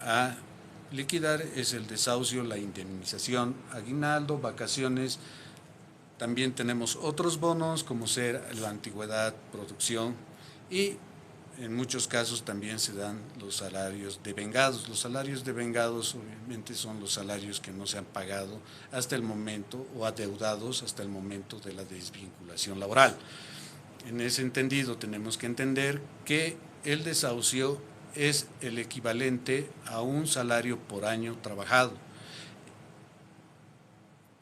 a liquidar es el desahucio, la indemnización, aguinaldo, vacaciones. También tenemos otros bonos como ser la antigüedad, producción y en muchos casos también se dan los salarios devengados. Los salarios devengados obviamente son los salarios que no se han pagado hasta el momento o adeudados hasta el momento de la desvinculación laboral. En ese entendido tenemos que entender que el desahucio es el equivalente a un salario por año trabajado.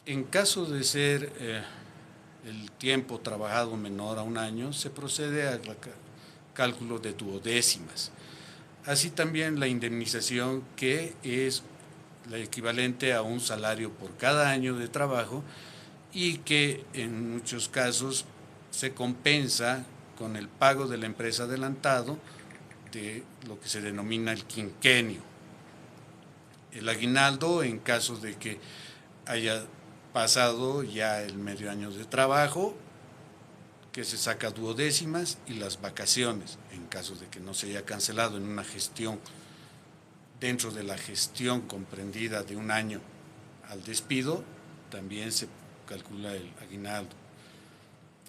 En caso de ser el tiempo trabajado menor a un año, se procede al cálculo de duodécimas. Así también la indemnización, que es la equivalente a un salario por cada año de trabajo y que en muchos casos se compensa con el pago de la empresa adelantado de lo que se denomina el quinquenio. El aguinaldo, en caso de que haya pasado ya el medio año de trabajo, que se saca duodécimas, y las vacaciones, en caso de que no se haya cancelado en una gestión, dentro de la gestión comprendida de un año al despido, también se calcula el aguinaldo.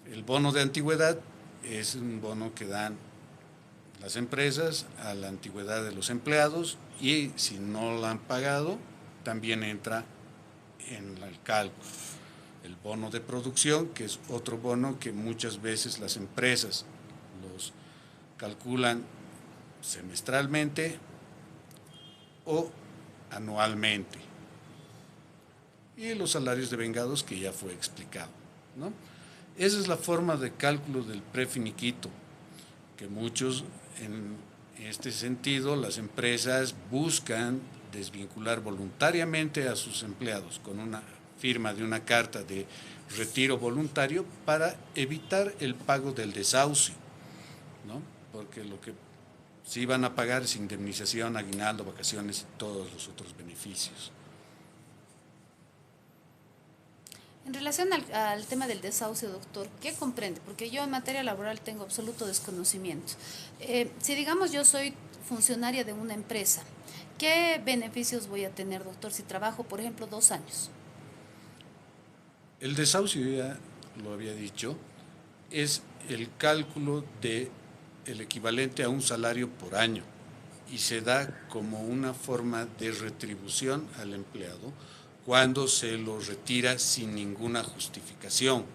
El bono de antigüedad es un bono que dan las empresas a la antigüedad de los empleados y si no la han pagado, también entra en el cálculo. El bono de producción, que es otro bono que muchas veces las empresas los calculan semestralmente o anualmente. Y los salarios devengados, que ya fue explicado, ¿no? Esa es la forma de cálculo del prefiniquito, que muchos, en este sentido, las empresas buscan desvincular voluntariamente a sus empleados con una firma de una carta de retiro voluntario para evitar el pago del desahucio, ¿no? Porque lo que sí van a pagar es indemnización, aguinaldo, vacaciones y todos los otros beneficios. En relación al tema del desahucio, doctor, ¿qué comprende? Porque yo en materia laboral tengo absoluto desconocimiento. Si digamos yo soy funcionaria de una empresa, ¿qué beneficios voy a tener, doctor, si trabajo, por ejemplo, 2 años? El desahucio, ya lo había dicho, es el cálculo de el equivalente a un salario por año y se da como una forma de retribución al empleado cuando se lo retira sin ninguna justificación.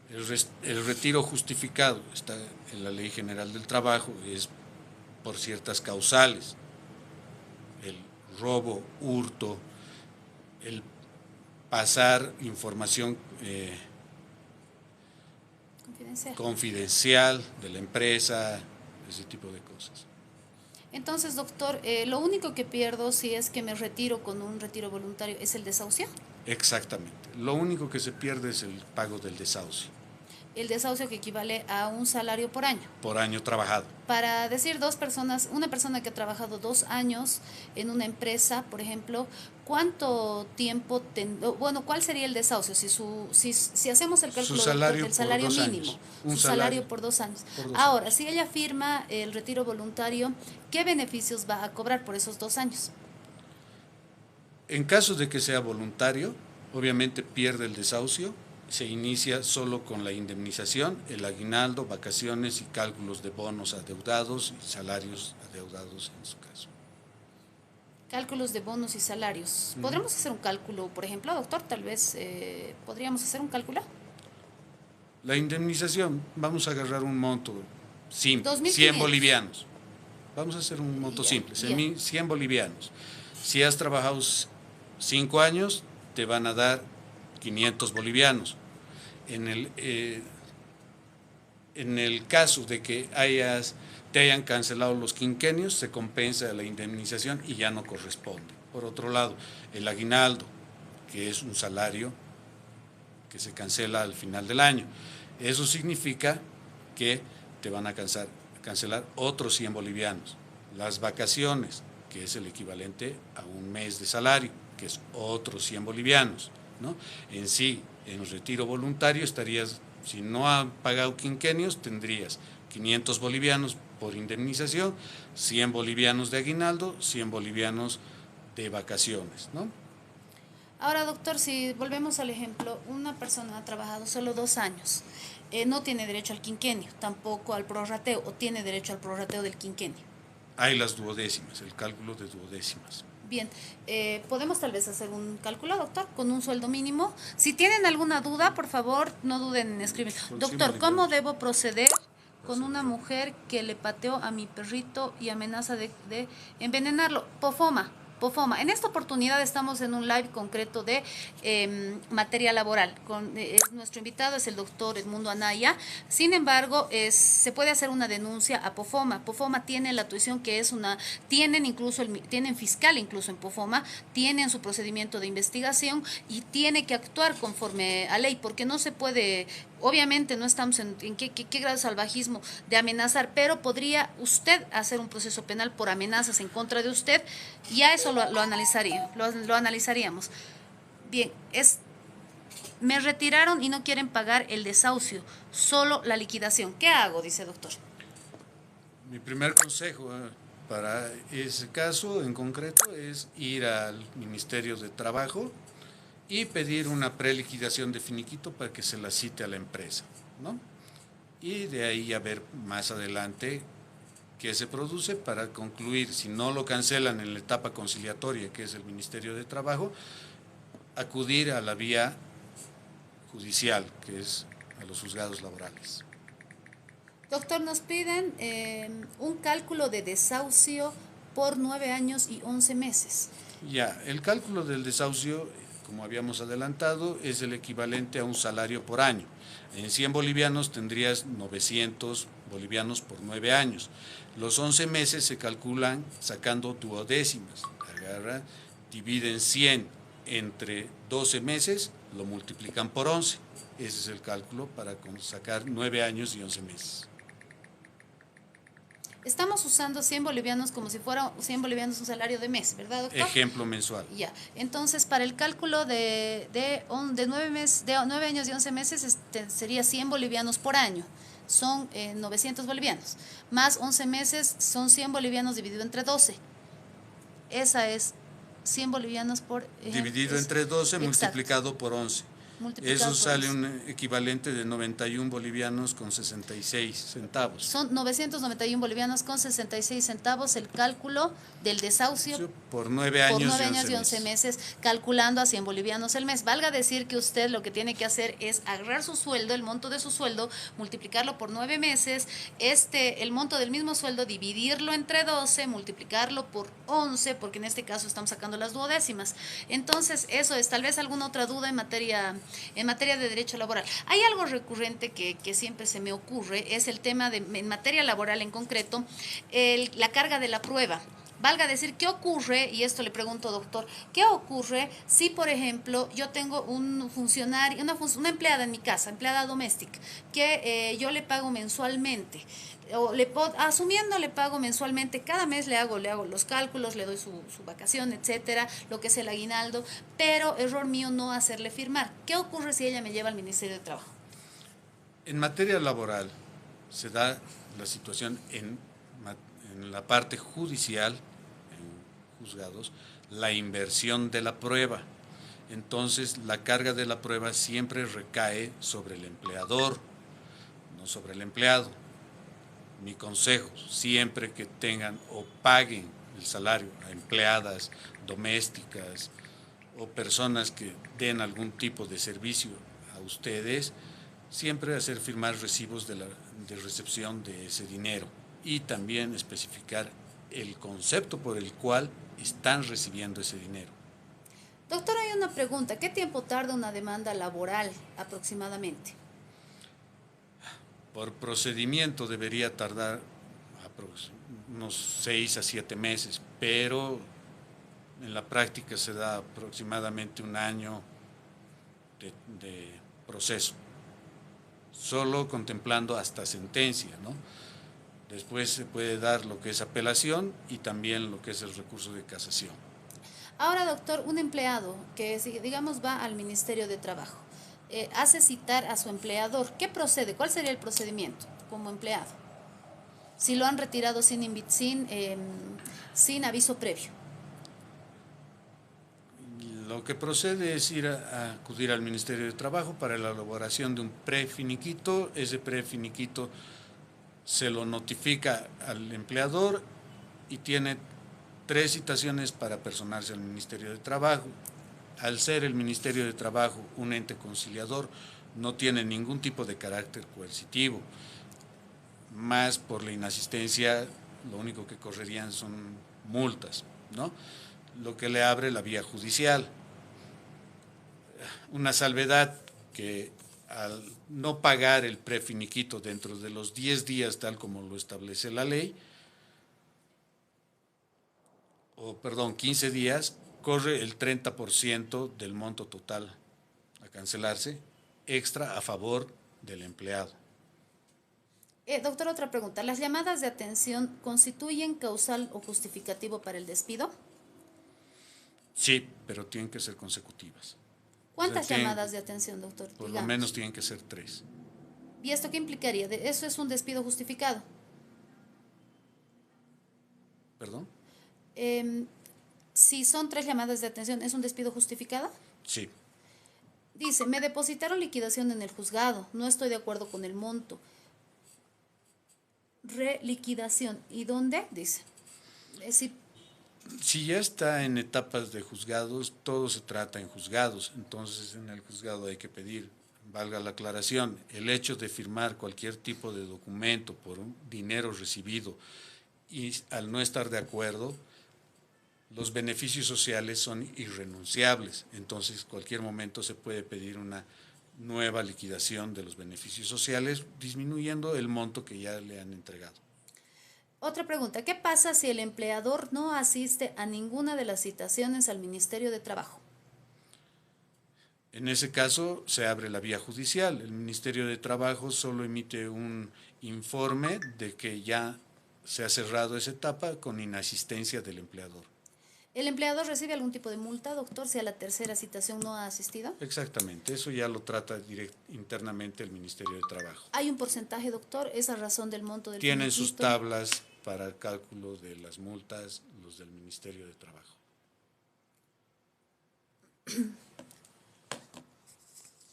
El retiro justificado está en la Ley General del Trabajo, es por ciertas causales: el robo, hurto, el pasar información confidencial de la empresa, ese tipo de cosas. Entonces, doctor, lo único que pierdo si es que me retiro con un retiro voluntario es el desahucio. Exactamente. Lo único que se pierde es el pago del desahucio. El desahucio que equivale a un salario por año. Por año trabajado. Para decir dos personas, una persona que ha trabajado 2 años en una empresa, por ejemplo, ¿cuánto tiempo, bueno, cuál sería el desahucio? Si hacemos el cálculo del salario mínimo, su salario por 2 años. Ahora, si ella firma el retiro voluntario, ¿qué beneficios va a cobrar por esos 2 años? En caso de que sea voluntario, obviamente pierde el desahucio. Se inicia solo con la indemnización, el aguinaldo, vacaciones y cálculos de bonos adeudados y salarios adeudados en su caso. Cálculos de bonos y salarios. ¿Podremos hacer un cálculo, por ejemplo, doctor? Tal vez podríamos hacer un cálculo. La indemnización, vamos a agarrar un monto simple, 2.500. 100 bolivianos. Vamos a hacer un monto simple, 100 bolivianos. Si has trabajado 5 años, te van a dar 500 bolivianos. En el caso de que te hayan cancelado los quinquenios, se compensa la indemnización y ya no corresponde. Por otro lado, el aguinaldo, que es un salario que se cancela al final del año. Eso significa que te van a cancelar otros 100 bolivianos. Las vacaciones, que es el equivalente a un mes de salario, que es otros 100 bolivianos, ¿no? En sí, en retiro voluntario estarías, si no han pagado quinquenios, tendrías 500 bolivianos por indemnización, 100 bolivianos de aguinaldo, 100 bolivianos de vacaciones, ¿no? Ahora, doctor, si volvemos al ejemplo, una persona ha trabajado solo 2 años, no tiene derecho al quinquenio, tampoco al prorrateo, o tiene derecho al prorrateo del quinquenio. Hay las duodécimas, el cálculo de duodécimas. Bien, podemos tal vez hacer un cálculo, doctor, con un sueldo mínimo. Si tienen alguna duda, por favor, no duden en escribir. Doctor, ¿cómo debo proceder con una mujer que le pateó a mi perrito y amenaza de envenenarlo? Pofoma. En esta oportunidad estamos en un live concreto de materia laboral. Nuestro invitado es el doctor Edmundo Anaya. Sin embargo, se puede hacer una denuncia a Pofoma. Pofoma tiene la tuición que es tienen fiscal incluso en Pofoma, tienen su procedimiento de investigación y tiene que actuar conforme a ley, porque no se puede. Obviamente no estamos en qué grado de salvajismo de amenazar, pero podría usted hacer un proceso penal por amenazas en contra de usted, y a eso lo analizaríamos. Bien, me retiraron y no quieren pagar el desahucio, solo la liquidación. ¿Qué hago? Dice doctor. Mi primer consejo para ese caso en concreto es ir al Ministerio de Trabajo y pedir una preliquidación de finiquito para que se la cite a la empresa, ¿no? Y de ahí a ver más adelante qué se produce para concluir, si no lo cancelan en la etapa conciliatoria, que es el Ministerio de Trabajo, acudir a la vía judicial, que es a los juzgados laborales. Doctor, nos piden un cálculo de desahucio por 9 años y 11 meses. Ya, el cálculo del desahucio, como habíamos adelantado, es el equivalente a un salario por año. En 100 bolivianos tendrías 900 bolivianos por 9 años. Los 11 meses se calculan sacando duodécimas. Dividen 100 entre 12 meses, lo multiplican por 11. Ese es el cálculo para sacar 9 años y 11 meses. Estamos usando 100 bolivianos como si fuera 100 bolivianos un salario de mes, ¿verdad, doctor? Ejemplo mensual. Ya, entonces para el cálculo de 9 años y 11 meses sería 100 bolivianos por año, son 900 bolivianos, más 11 meses son 100 bolivianos dividido entre 12. Esa es 100 bolivianos por... Dividido entre 12 exacto, multiplicado por 11. Eso sale un equivalente de 91 bolivianos con 66 centavos. Son 991 bolivianos con 66 centavos el cálculo del desahucio por 9 años, y 11 meses, calculando a 100 bolivianos el mes. Valga decir que usted lo que tiene que hacer es agarrar su sueldo, el monto de su sueldo, multiplicarlo por 9 meses, el monto del mismo sueldo, dividirlo entre 12, multiplicarlo por 11, porque en este caso estamos sacando las duodécimas. Entonces, eso es. Tal vez alguna otra duda en materia de derecho laboral. Hay algo recurrente que siempre se me ocurre, es el tema en materia laboral en concreto, la carga de la prueba. Valga decir, ¿qué ocurre? Y esto le pregunto, doctor, ¿qué ocurre si, por ejemplo, yo tengo un funcionario, una empleada en mi casa, empleada doméstica, que yo le pago mensualmente? O asumiendo le pago mensualmente, cada mes le hago los cálculos, le doy su vacación, etcétera, lo que es el aguinaldo, pero error mío no hacerle firmar. ¿Qué ocurre si ella me lleva al Ministerio de Trabajo? En materia laboral se da la situación en la parte judicial, en juzgados, la inversión de la prueba. Entonces, la carga de la prueba siempre recae sobre el empleador, no sobre el empleado. Mi consejo, siempre que tengan o paguen el salario a empleadas domésticas o personas que den algún tipo de servicio a ustedes, siempre hacer firmar recibos de recepción de ese dinero y también especificar el concepto por el cual están recibiendo ese dinero. Doctor, hay una pregunta. ¿Qué tiempo tarda una demanda laboral aproximadamente? Por procedimiento debería tardar unos 6 a 7 meses, pero en la práctica se da aproximadamente un año de proceso, solo contemplando hasta sentencia, ¿no? Después se puede dar lo que es apelación y también lo que es el recurso de casación. Ahora, doctor, un empleado que, digamos, va al Ministerio de Trabajo, hace citar a su empleador, ¿qué procede? ¿Cuál sería el procedimiento como empleado? si lo han retirado sin aviso previo? Lo que procede es ir a acudir al Ministerio de Trabajo para la elaboración de un prefiniquito. Ese prefiniquito se lo notifica al empleador y tiene 3 citaciones para personarse al Ministerio de Trabajo. Al ser el Ministerio de Trabajo un ente conciliador, no tiene ningún tipo de carácter coercitivo, más por la inasistencia, lo único que correrían son multas, ¿no? Lo que le abre la vía judicial. Una salvedad que al no pagar el prefiniquito dentro de los 10 días, tal como lo establece la ley, 15 días, corre el 30% del monto total a cancelarse, extra a favor del empleado. Doctor, otra pregunta. ¿Las llamadas de atención constituyen causal o justificativo para el despido? Sí, pero tienen que ser consecutivas. ¿Cuántas llamadas de atención, doctor? Por lo menos tienen que ser 3. ¿Y esto qué implicaría? ¿Eso es un despido justificado? ¿Perdón? Si son 3 llamadas de atención, ¿es un despido justificado? Sí. Dice, me depositaron liquidación en el juzgado, no estoy de acuerdo con el monto. Reliquidación, ¿y dónde? Dice. Si ya está en etapas de juzgados, todo se trata en juzgados, entonces en el juzgado hay que pedir, valga la aclaración, el hecho de firmar cualquier tipo de documento por un dinero recibido y al no estar de acuerdo, los beneficios sociales son irrenunciables, entonces cualquier momento se puede pedir una nueva liquidación de los beneficios sociales, disminuyendo el monto que ya le han entregado. Otra pregunta, ¿qué pasa si el empleador no asiste a ninguna de las citaciones al Ministerio de Trabajo? En ese caso se abre la vía judicial. El Ministerio de Trabajo solo emite un informe de que ya se ha cerrado esa etapa con inasistencia del empleador. ¿El empleador recibe algún tipo de multa, doctor, si a la tercera citación no ha asistido? Exactamente, eso ya lo trata internamente el Ministerio de Trabajo. ¿Hay un porcentaje, doctor? ¿Esa razón del monto del Tienen sus tablas para el cálculo de las multas, los del Ministerio de Trabajo.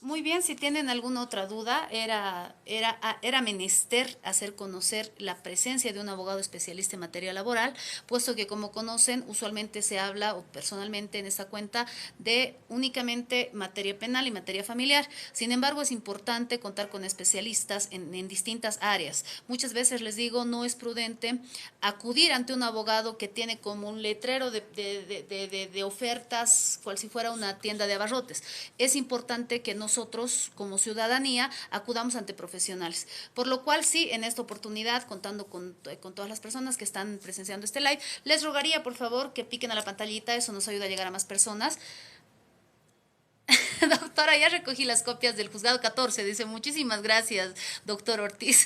Muy bien, si tienen alguna otra duda, era menester hacer conocer la presencia de un abogado especialista en materia laboral, puesto que, como conocen, usualmente se habla, o personalmente en esta cuenta, de únicamente materia penal y materia familiar. Sin embargo, es importante contar con especialistas en distintas áreas. Muchas veces les digo, no es prudente acudir ante un abogado que tiene como un letrero de ofertas, cual si fuera una tienda de abarrotes. Es importante que nosotros, como ciudadanía, acudamos ante profesionales. Por lo cual, sí, en esta oportunidad, contando con todas las personas que están presenciando este live, les rogaría, por favor, que piquen a la pantallita, eso nos ayuda a llegar a más personas. Doctora, ya recogí las copias del juzgado 14, dice, muchísimas gracias, doctor Ortiz.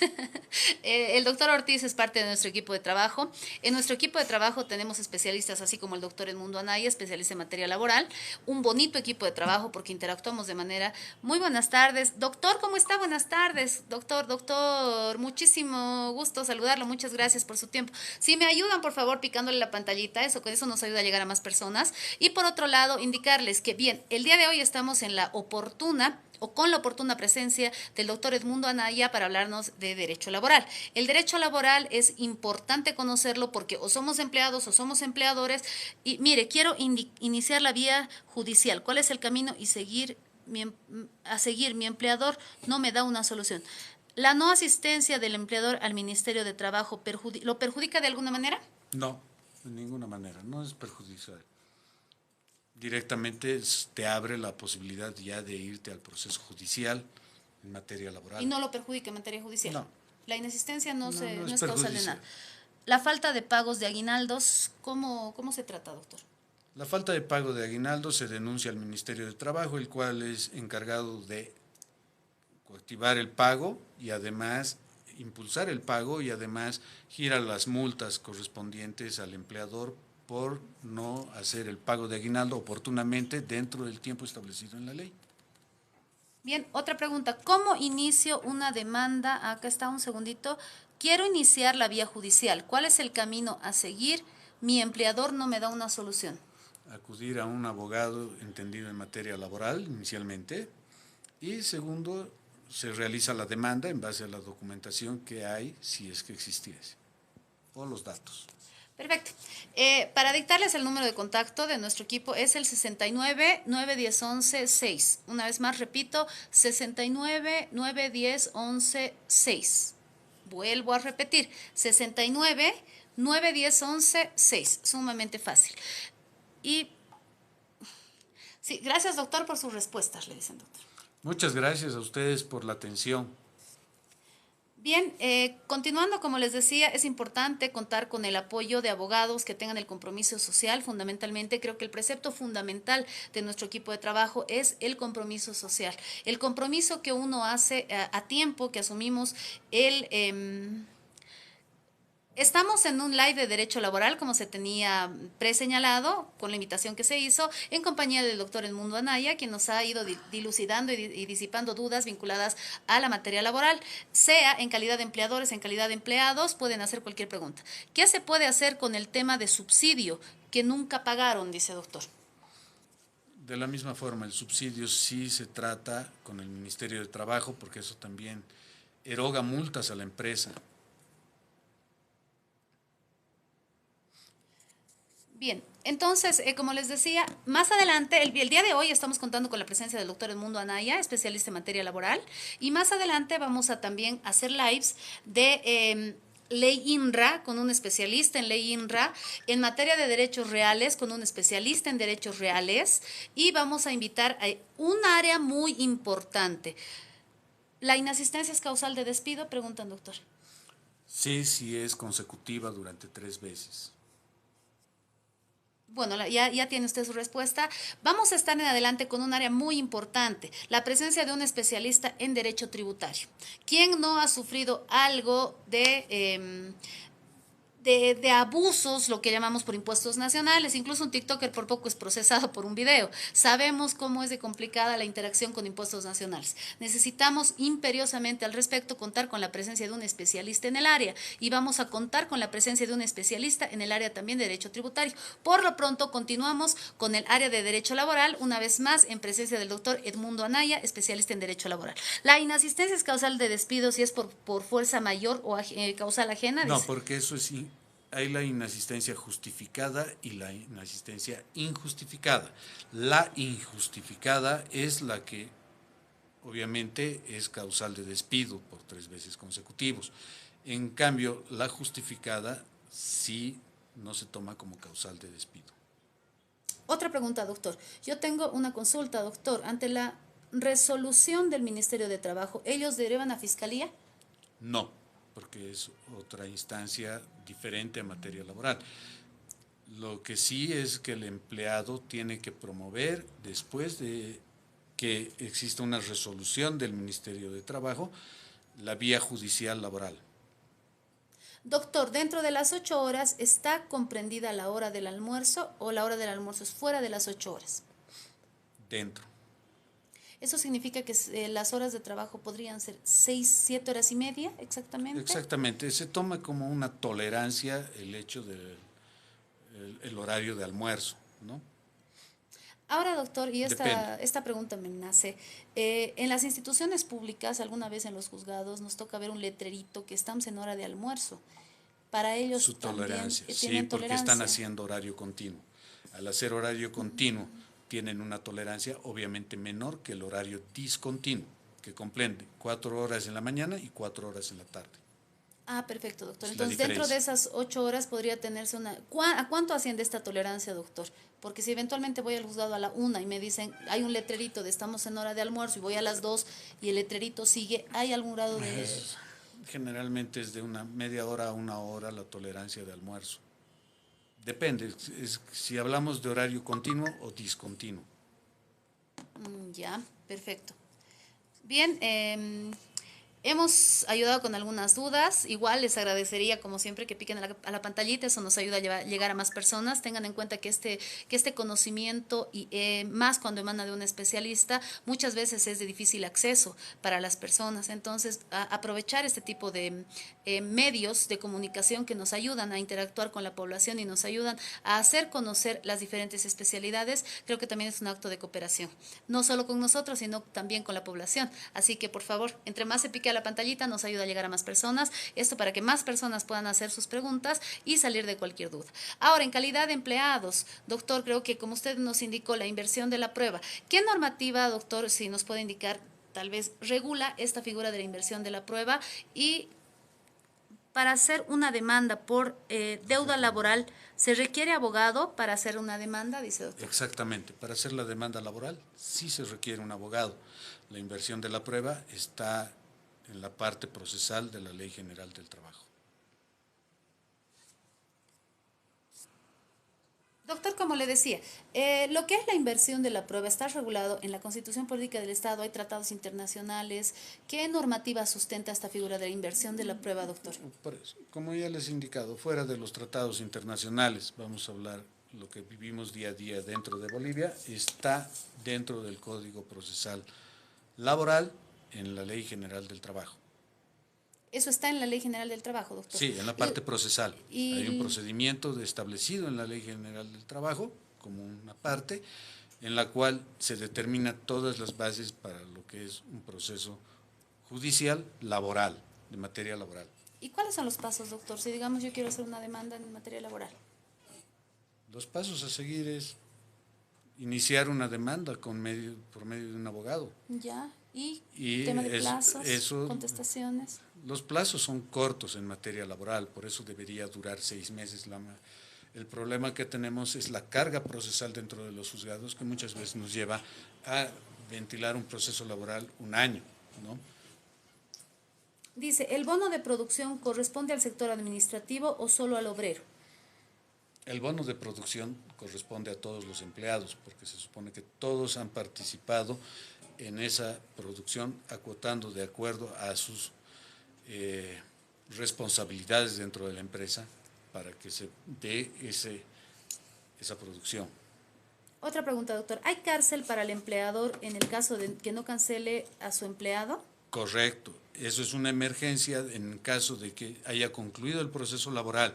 El doctor Ortiz es parte de nuestro equipo de trabajo. En nuestro equipo de trabajo tenemos especialistas, así como el doctor Edmundo Anaya, especialista en materia laboral, un bonito equipo de trabajo porque interactuamos de manera... Muy buenas tardes. Doctor, ¿cómo está? Buenas tardes. Doctor, muchísimo gusto saludarlo, muchas gracias por su tiempo. Si me ayudan, por favor, picándole la pantallita, con eso nos ayuda a llegar a más personas. Y por otro lado, indicarles que, bien, el día de hoy estamos en la oportuna o con la oportuna presencia del doctor Edmundo Anaya para hablarnos de derecho laboral. El derecho laboral es importante conocerlo porque o somos empleados o somos empleadores y mire, quiero iniciar la vía judicial. ¿Cuál es el camino? Y mi empleador no me da una solución. ¿La no asistencia del empleador al Ministerio de Trabajo lo perjudica de alguna manera? No, de ninguna manera, no es perjudicial. Directamente te abre la posibilidad ya de irte al proceso judicial en materia laboral. ¿Y no lo perjudica en materia judicial? No. La inasistencia no es causal de nada. La falta de pagos de aguinaldos, ¿cómo se trata, doctor? La falta de pago de aguinaldo se denuncia al Ministerio de Trabajo, el cual es encargado de coactivar el pago y además impulsar el pago y además gira las multas correspondientes al empleador por no hacer el pago de aguinaldo oportunamente dentro del tiempo establecido en la ley. Bien, otra pregunta. ¿Cómo inicio una demanda? Acá está un segundito. Quiero iniciar la vía judicial. ¿Cuál es el camino a seguir? Mi empleador no me da una solución. Acudir a un abogado entendido en materia laboral inicialmente, y segundo, se realiza la demanda en base a la documentación que hay, si es que existiese, o los datos. Perfecto. Para dictarles el número de contacto de nuestro equipo es el 69 910 11 6. Una vez más repito, 69 910 11 6. Vuelvo a repetir, 69 910 11 6. Sumamente fácil. Y sí, gracias doctor por sus respuestas, le dicen doctor. Muchas gracias a ustedes por la atención. Bien, continuando, como les decía, es importante contar con el apoyo de abogados que tengan el compromiso social. Fundamentalmente, creo que el precepto fundamental de nuestro equipo de trabajo es el compromiso social. El compromiso que uno hace a tiempo, que asumimos el... Estamos en un live de derecho laboral, como se tenía preseñalado, con la invitación que se hizo, en compañía del doctor Edmundo Anaya, quien nos ha ido dilucidando y disipando dudas vinculadas a la materia laboral, sea en calidad de empleadores, en calidad de empleados, pueden hacer cualquier pregunta. ¿Qué se puede hacer con el tema de subsidio que nunca pagaron, dice doctor? De la misma forma, el subsidio sí se trata con el Ministerio de Trabajo, porque eso también eroga multas a la empresa. Bien, entonces, como les decía, más adelante, el día de hoy estamos contando con la presencia del doctor Edmundo Anaya, especialista en materia laboral, y más adelante vamos a también hacer lives de ley INRA con un especialista en ley INRA, en materia de derechos reales con un especialista en derechos reales, y vamos a invitar a un área muy importante. ¿La inasistencia es causal de despido? Preguntan, doctor. Sí, sí es consecutiva durante 3 veces. Bueno, ya tiene usted su respuesta. Vamos a estar en adelante con un área muy importante, la presencia de un especialista en derecho tributario. ¿Quién no ha sufrido algo de abusos, lo que llamamos por impuestos nacionales? Incluso un TikToker por poco es procesado por un video. Sabemos cómo es de complicada la interacción con impuestos nacionales. Necesitamos imperiosamente al respecto contar con la presencia de un especialista en el área, y vamos a contar con la presencia de un especialista en el área también de derecho tributario. Por lo pronto continuamos con el área de derecho laboral, una vez más en presencia del doctor Edmundo Anaya, especialista en derecho laboral. ¿La inasistencia es causal de despido si es por fuerza mayor o causal ajena? No, porque eso es... Hay la inasistencia justificada y la inasistencia injustificada. La injustificada es la que obviamente es causal de despido por 3 veces consecutivos. En cambio, la justificada sí no se toma como causal de despido. Otra pregunta, doctor. Yo tengo una consulta, doctor. Ante la resolución del Ministerio de Trabajo, ¿ellos derivan a Fiscalía? No, porque es otra instancia diferente a materia laboral. Lo que sí es que el empleado tiene que promover, después de que exista una resolución del Ministerio de Trabajo, la vía judicial laboral. Doctor, dentro de las 8 horas, ¿está comprendida la hora del almuerzo o la hora del almuerzo es fuera de las 8 horas? Dentro. ¿Eso significa que las horas de trabajo podrían ser 6, 7 horas y media exactamente? Exactamente, se toma como una tolerancia el hecho del el horario de almuerzo, ¿no? Ahora, doctor, y esta pregunta me nace, en las instituciones públicas, alguna vez en los juzgados, nos toca ver un letrerito que estamos en hora de almuerzo. Para ellos su tolerancia, también, sí, porque tolerancia. Están haciendo horario continuo. Al hacer horario continuo, tienen una tolerancia obviamente menor que el horario discontinuo, que comprende 4 horas en la mañana y 4 horas en la tarde. Ah, perfecto, doctor. Entonces, dentro de esas 8 horas podría tenerse una... ¿A cuánto asciende esta tolerancia, doctor? Porque si eventualmente voy al juzgado a la 1 y me dicen, hay un letrerito de estamos en hora de almuerzo, y voy a las 2 y el letrerito sigue, ¿hay algún grado de...? Generalmente es de una media hora a 1 hora la tolerancia de almuerzo. Depende, si hablamos de horario continuo o discontinuo. Ya, perfecto. Bien, Hemos ayudado con algunas dudas. Igual les agradecería, como siempre, que piquen a la pantallita. Eso nos ayuda a llegar a más personas. Tengan en cuenta que este conocimiento, y más cuando emana de un especialista, muchas veces es de difícil acceso para las personas. Entonces, aprovechar este tipo de medios de comunicación que nos ayudan a interactuar con la población y nos ayudan a hacer conocer las diferentes especialidades, creo que también es un acto de cooperación. No solo con nosotros, sino también con la población. Así que, por favor, entre más se pique a la pantallita, nos ayuda a llegar a más personas. Esto para que más personas puedan hacer sus preguntas y salir de cualquier duda. Ahora, en calidad de empleados, doctor, creo que como usted nos indicó, la inversión de la prueba, ¿qué normativa, doctor, si nos puede indicar, tal vez regula esta figura de la inversión de la prueba? Y para hacer una demanda por deuda laboral, ¿se requiere abogado para hacer una demanda, dice doctor? Exactamente, para hacer la demanda laboral sí se requiere un abogado. La inversión de la prueba está en la parte procesal de la Ley General del Trabajo. Doctor, como le decía, lo que es la inversión de la prueba está regulado en la Constitución Política del Estado, hay tratados internacionales. ¿Qué normativa sustenta esta figura de la inversión de la prueba, doctor? Por eso, como ya les he indicado, fuera de los tratados internacionales, vamos a hablar lo que vivimos día a día dentro de Bolivia, está dentro del Código Procesal Laboral en la Ley General del Trabajo. Eso está en la Ley General del Trabajo, doctor. Sí, en la parte procesal. Hay un procedimiento establecido en la Ley General del Trabajo como una parte en la cual se determina todas las bases para lo que es un proceso judicial laboral, de materia laboral. ¿Y cuáles son los pasos, doctor? Si digamos yo quiero hacer una demanda en materia laboral. Los pasos a seguir es iniciar una demanda por medio de un abogado. Ya, y tema de plazos, contestaciones. Los plazos son cortos en materia laboral, por eso debería durar 6 meses. El problema que tenemos es la carga procesal dentro de los juzgados, que muchas veces nos lleva a ventilar un proceso laboral un año, ¿no? Dice, ¿el bono de producción corresponde al sector administrativo o solo al obrero? El bono de producción corresponde a todos los empleados, porque se supone que todos han participado en esa producción, acotando de acuerdo a sus responsabilidades dentro de la empresa para que se dé esa producción. Otra pregunta, doctor. ¿Hay cárcel para el empleador en el caso de que no cancele a su empleado? Correcto. Eso es una emergencia en caso de que haya concluido el proceso laboral,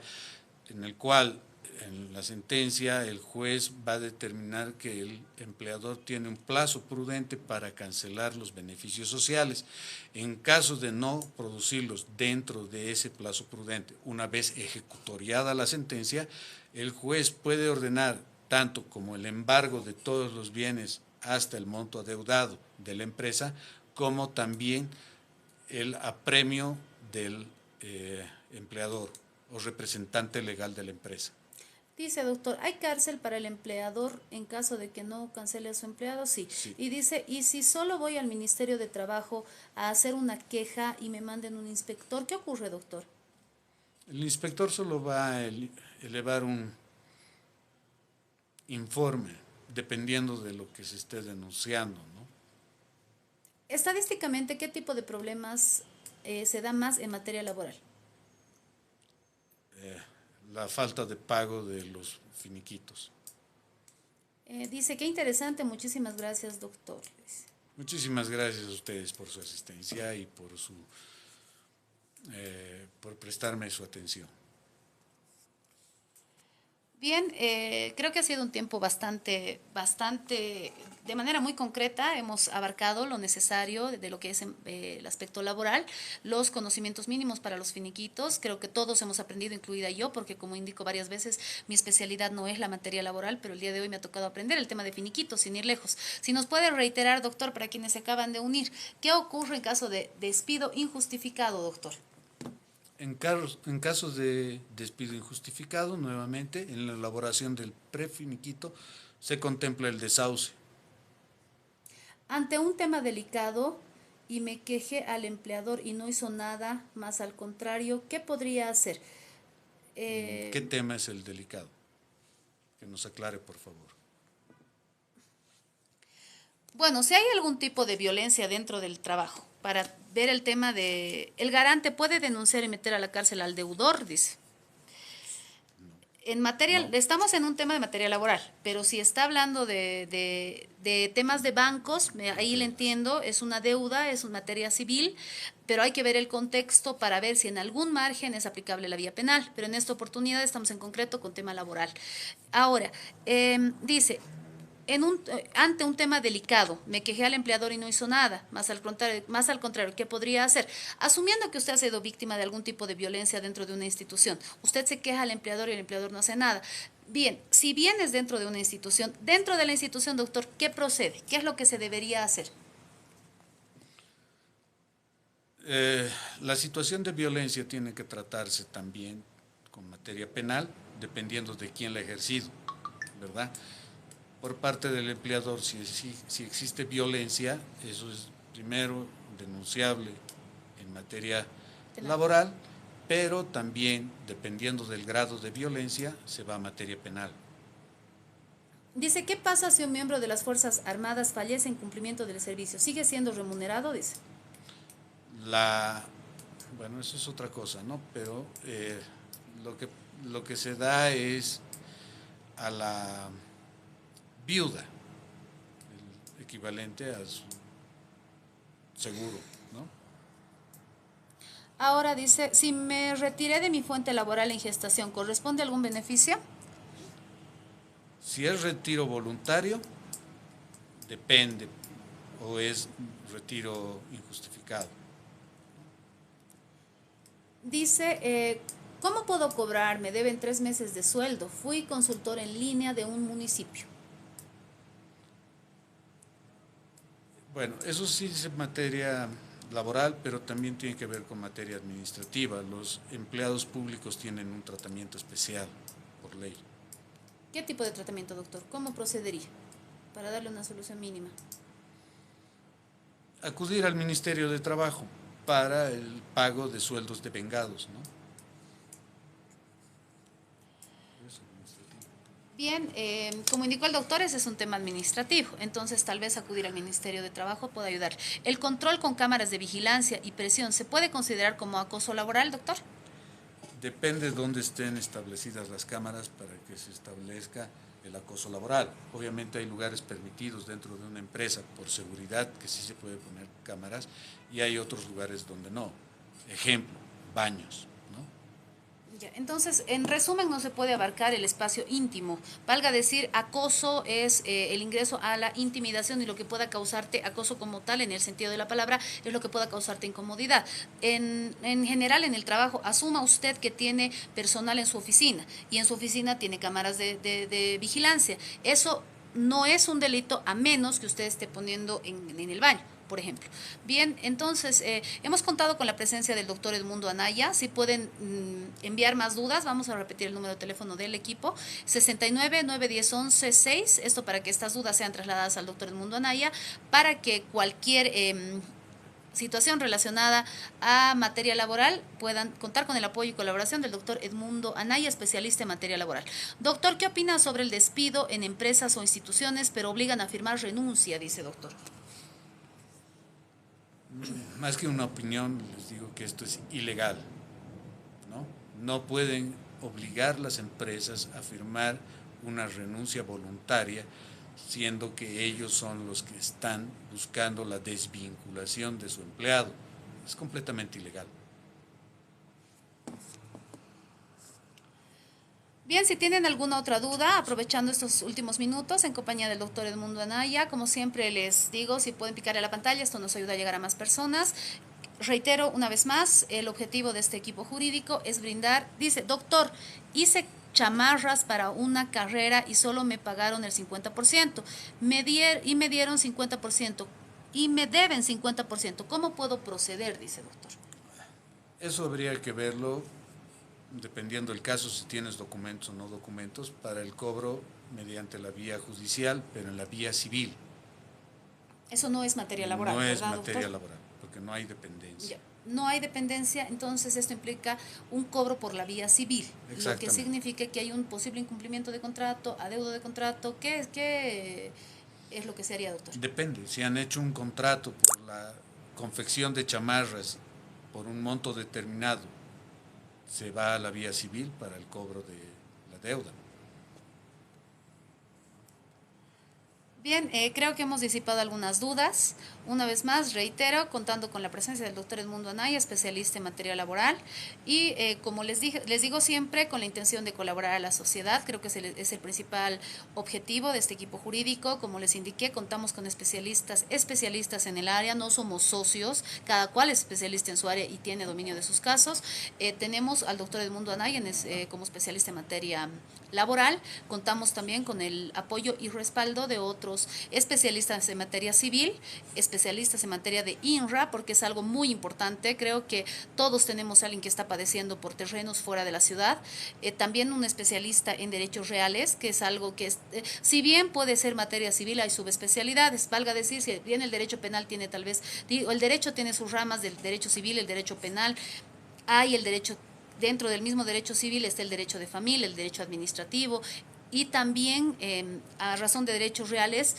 en el cual en la sentencia el juez va a determinar que el empleador tiene un plazo prudente para cancelar los beneficios sociales. En caso de no producirlos dentro de ese plazo prudente, una vez ejecutoriada la sentencia, el juez puede ordenar tanto como el embargo de todos los bienes hasta el monto adeudado de la empresa, como también el apremio del empleador o representante legal de la empresa. Dice, doctor, ¿hay cárcel para el empleador en caso de que no cancele a su empleado? Sí. Y dice, ¿y si solo voy al Ministerio de Trabajo a hacer una queja y me manden un inspector? ¿Qué ocurre, doctor? El inspector solo va a elevar un informe, dependiendo de lo que se esté denunciando, ¿no? Estadísticamente, ¿qué tipo de problemas se da más en materia laboral? La falta de pago de los finiquitos. Dice, qué interesante, muchísimas gracias, doctor. Muchísimas gracias a ustedes por su asistencia y por prestarme su atención. Bien, creo que ha sido un tiempo bastante, de manera muy concreta, hemos abarcado lo necesario de lo que es el aspecto laboral, los conocimientos mínimos para los finiquitos. Creo que todos hemos aprendido, incluida yo, porque como indico varias veces, mi especialidad no es la materia laboral, pero el día de hoy me ha tocado aprender el tema de finiquitos, sin ir lejos. Si nos puede reiterar, doctor, para quienes se acaban de unir, ¿qué ocurre en caso de despido injustificado, doctor? En casos de despido injustificado, nuevamente, en la elaboración del prefiniquito se contempla el desahucio. Ante un tema delicado y me quejé al empleador y no hizo nada, más al contrario, ¿qué podría hacer? ¿Qué tema es el delicado? Que nos aclare, por favor. Bueno, si hay algún tipo de violencia dentro del trabajo, para ver el tema de, el garante puede denunciar y meter a la cárcel al deudor, dice. En materia, no. Estamos en un tema de materia laboral, pero si está hablando de temas de bancos, ahí le entiendo, es una deuda, es una materia civil, pero hay que ver el contexto para ver si en algún margen es aplicable la vía penal, pero en esta oportunidad estamos en concreto con tema laboral. Ahora, dice, ante un tema delicado, me quejé al empleador y no hizo nada, más al contrario, ¿qué podría hacer? Asumiendo que usted ha sido víctima de algún tipo de violencia dentro de una institución, usted se queja al empleador y el empleador no hace nada. Bien, si vienes dentro de una institución, dentro de la institución, doctor, ¿qué procede? ¿Qué es lo que se debería hacer? La situación de violencia tiene que tratarse también con materia penal, dependiendo de quién la ha ejercido, ¿verdad? Por parte del empleador, si existe violencia, eso es primero denunciable en materia laboral, pero también, dependiendo del grado de violencia, se va a materia penal. Dice, ¿qué pasa si un miembro de las Fuerzas Armadas fallece en cumplimiento del servicio? ¿Sigue siendo remunerado? Dice. Bueno, eso es otra cosa, ¿no? Pero lo que se da es a la viuda, el equivalente a su seguro, ¿no? Ahora dice, si me retiré de mi fuente laboral en gestación, ¿corresponde algún beneficio? Si es retiro voluntario, depende, o es retiro injustificado. Dice, ¿cómo puedo cobrar? Me deben 3 meses de sueldo. Fui consultor en línea de un municipio. Bueno, eso sí es materia laboral, pero también tiene que ver con materia administrativa. Los empleados públicos tienen un tratamiento especial por ley. ¿Qué tipo de tratamiento, doctor? ¿Cómo procedería para darle una solución mínima? Acudir al Ministerio de Trabajo para el pago de sueldos devengados, ¿no? Bien, como indicó el doctor, ese es un tema administrativo, entonces tal vez acudir al Ministerio de Trabajo pueda ayudar. ¿El control con cámaras de vigilancia y presión se puede considerar como acoso laboral, doctor? Depende de dónde estén establecidas las cámaras para que se establezca el acoso laboral. Obviamente hay lugares permitidos dentro de una empresa por seguridad que sí se puede poner cámaras y hay otros lugares donde no. Ejemplo, baños. Entonces, en resumen, no se puede abarcar el espacio íntimo. Valga decir, acoso es el ingreso a la intimidación y lo que pueda causarte, acoso como tal, en el sentido de la palabra, es lo que pueda causarte incomodidad. En general, en el trabajo, asuma usted que tiene personal en su oficina y en su oficina tiene cámaras de vigilancia. Eso no es un delito a menos que usted esté poniendo en el baño, por ejemplo. Bien, entonces, hemos contado con la presencia del doctor Edmundo Anaya. Si pueden enviar más dudas, vamos a repetir el número de teléfono del equipo, 69-910-11-6, esto para que estas dudas sean trasladadas al doctor Edmundo Anaya, para que cualquier situación relacionada a materia laboral puedan contar con el apoyo y colaboración del doctor Edmundo Anaya, especialista en materia laboral. Doctor, ¿qué opina sobre el despido en empresas o instituciones, pero obligan a firmar renuncia, dice doctor? Más que una opinión, les digo que esto es ilegal, ¿no? No pueden obligar las empresas a firmar una renuncia voluntaria, siendo que ellos son los que están buscando la desvinculación de su empleado. Es completamente ilegal. Bien, si tienen alguna otra duda, aprovechando estos últimos minutos en compañía del doctor Edmundo Anaya, como siempre les digo, si pueden picar a la pantalla, esto nos ayuda a llegar a más personas. Reitero una vez más, el objetivo de este equipo jurídico es brindar, dice, doctor, hice chamarras para una carrera y solo me pagaron el 50%, me dieron 50% y me deben 50%. ¿Cómo puedo proceder? Dice doctor. Eso habría que verlo dependiendo del caso, si tienes documentos o no documentos, para el cobro mediante la vía judicial, pero en la vía civil. Eso no es materia laboral, no es ¿verdad, materia doctor? laboral, porque no hay dependencia. No hay dependencia, entonces esto implica un cobro por la vía civil, lo que significa que hay un posible incumplimiento de contrato, adeudo de contrato. ¿Qué es lo que se haría, doctor? Depende, si han hecho un contrato por la confección de chamarras por un monto determinado se va a la vía civil para el cobro de la deuda. Bien, creo que hemos disipado algunas dudas. Una vez más, reitero, contando con la presencia del doctor Edmundo Anaya, especialista en materia laboral, y como les digo siempre, con la intención de colaborar a la sociedad. Creo que es el principal objetivo de este equipo jurídico. Como les indiqué, contamos con especialistas en el área, no somos socios, cada cual es especialista en su área y tiene dominio de sus casos. Tenemos al doctor Edmundo Anaya como especialista en materia laboral. Contamos también con el apoyo y respaldo de otros especialistas en materia civil, especialistas en materia de INRA, porque es algo muy importante. Creo que todos tenemos a alguien que está padeciendo por terrenos fuera de la ciudad. También un especialista en derechos reales, que es algo que, si bien puede ser materia civil, hay subespecialidades. Valga decir, si bien el derecho penal tiene tal vez, el derecho tiene sus ramas del derecho civil, el derecho penal, hay el derecho. Dentro del mismo derecho civil está el derecho de familia, el derecho administrativo, y también a razón de derechos reales,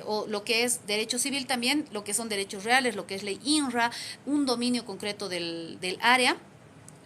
o lo que es derecho civil también, lo que son derechos reales, lo que es ley INRA, un dominio concreto del área.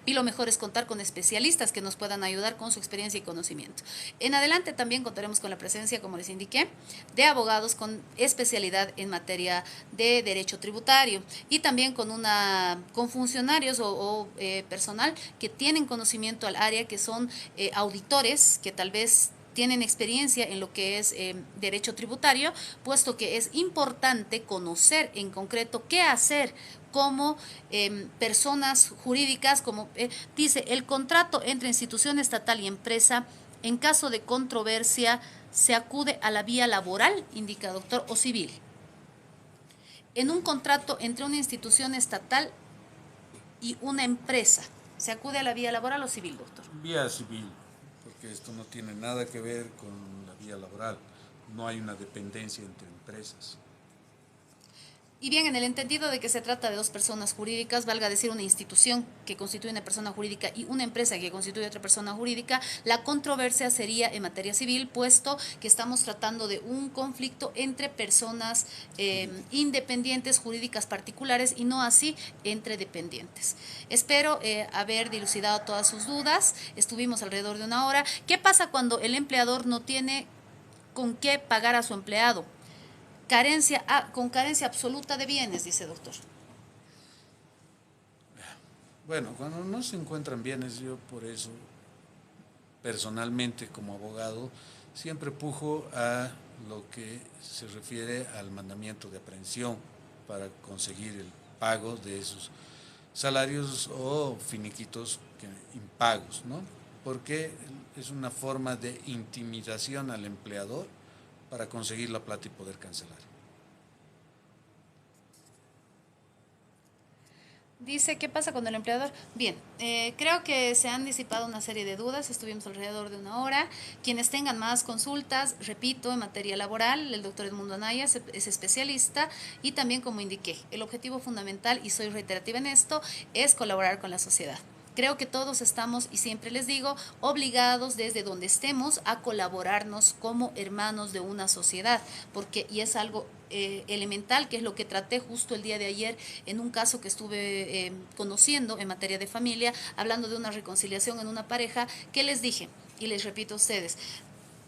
Y lo mejor es contar con especialistas que nos puedan ayudar con su experiencia y conocimiento. En adelante también contaremos con la presencia, como les indiqué, de abogados con especialidad en materia de derecho tributario y también con funcionarios o personal que tienen conocimiento al área, que son auditores, que tal vez tienen experiencia en lo que es derecho tributario, puesto que es importante conocer en concreto qué hacer como personas jurídicas, como dice, el contrato entre institución estatal y empresa, en caso de controversia, se acude a la vía laboral, indica doctor, o civil. En un contrato entre una institución estatal y una empresa, ¿se acude a la vía laboral o civil, doctor? Vía civil, porque esto no tiene nada que ver con la vía laboral. No hay una dependencia entre empresas. Y bien, en el entendido de que se trata de dos personas jurídicas, valga decir una institución que constituye una persona jurídica y una empresa que constituye otra persona jurídica, la controversia sería en materia civil, puesto que estamos tratando de un conflicto entre personas independientes, jurídicas particulares, y no así entre dependientes. Espero haber dilucidado todas sus dudas. Estuvimos alrededor de una hora. ¿Qué pasa cuando el empleador no tiene con qué pagar a su empleado? Con carencia absoluta de bienes, dice doctor. Bueno, cuando no se encuentran bienes, yo por eso, personalmente como abogado, siempre pujo a lo que se refiere al mandamiento de aprehensión para conseguir el pago de esos salarios o finiquitos impagos, ¿no? Porque es una forma de intimidación al empleador para conseguir la plata y poder cancelar. Dice, ¿qué pasa con el empleador? Bien, creo que se han disipado una serie de dudas, estuvimos alrededor de una hora. Quienes tengan más consultas, repito, en materia laboral, el doctor Edmundo Anaya es especialista, y también, como indiqué, el objetivo fundamental, y soy reiterativa en esto, es colaborar con la sociedad. Creo que todos estamos, y siempre les digo, obligados desde donde estemos a colaborarnos como hermanos de una sociedad, y es algo elemental, que es lo que traté justo el día de ayer en un caso que estuve conociendo en materia de familia, hablando de una reconciliación en una pareja, que les dije, y les repito a ustedes,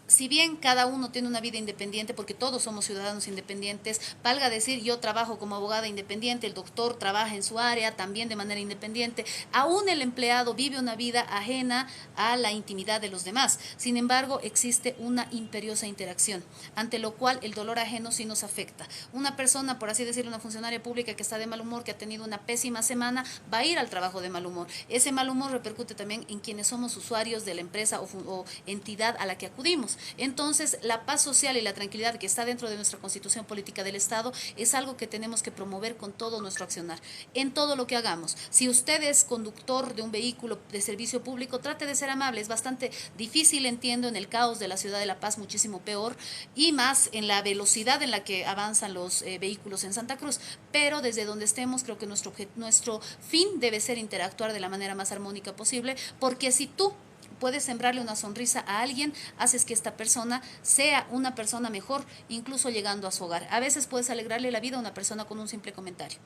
si bien cada uno tiene una vida independiente, porque todos somos ciudadanos independientes, valga decir, yo trabajo como abogada independiente, el doctor trabaja en su área también de manera independiente, aún el empleado vive una vida ajena a la intimidad de los demás. Sin embargo, existe una imperiosa interacción, ante lo cual el dolor ajeno sí nos afecta. Una persona, por así decirlo, una funcionaria pública que está de mal humor, que ha tenido una pésima semana, va a ir al trabajo de mal humor. Ese mal humor repercute también en quienes somos usuarios de la empresa o entidad a la que acudimos. Entonces, la paz social y la tranquilidad que está dentro de nuestra Constitución Política del Estado es algo que tenemos que promover con todo nuestro accionar, en todo lo que hagamos. Si usted es conductor de un vehículo de servicio público, trate de ser amable. Es bastante difícil, entiendo, en el caos de la ciudad de La Paz, muchísimo peor, y más en la velocidad en la que avanzan los vehículos en Santa Cruz. Pero desde donde estemos, creo que nuestro fin debe ser interactuar de la manera más armónica posible, porque si tú puedes sembrarle una sonrisa a alguien, haces que esta persona sea una persona mejor, incluso llegando a su hogar. A veces puedes alegrarle la vida a una persona con un simple comentario.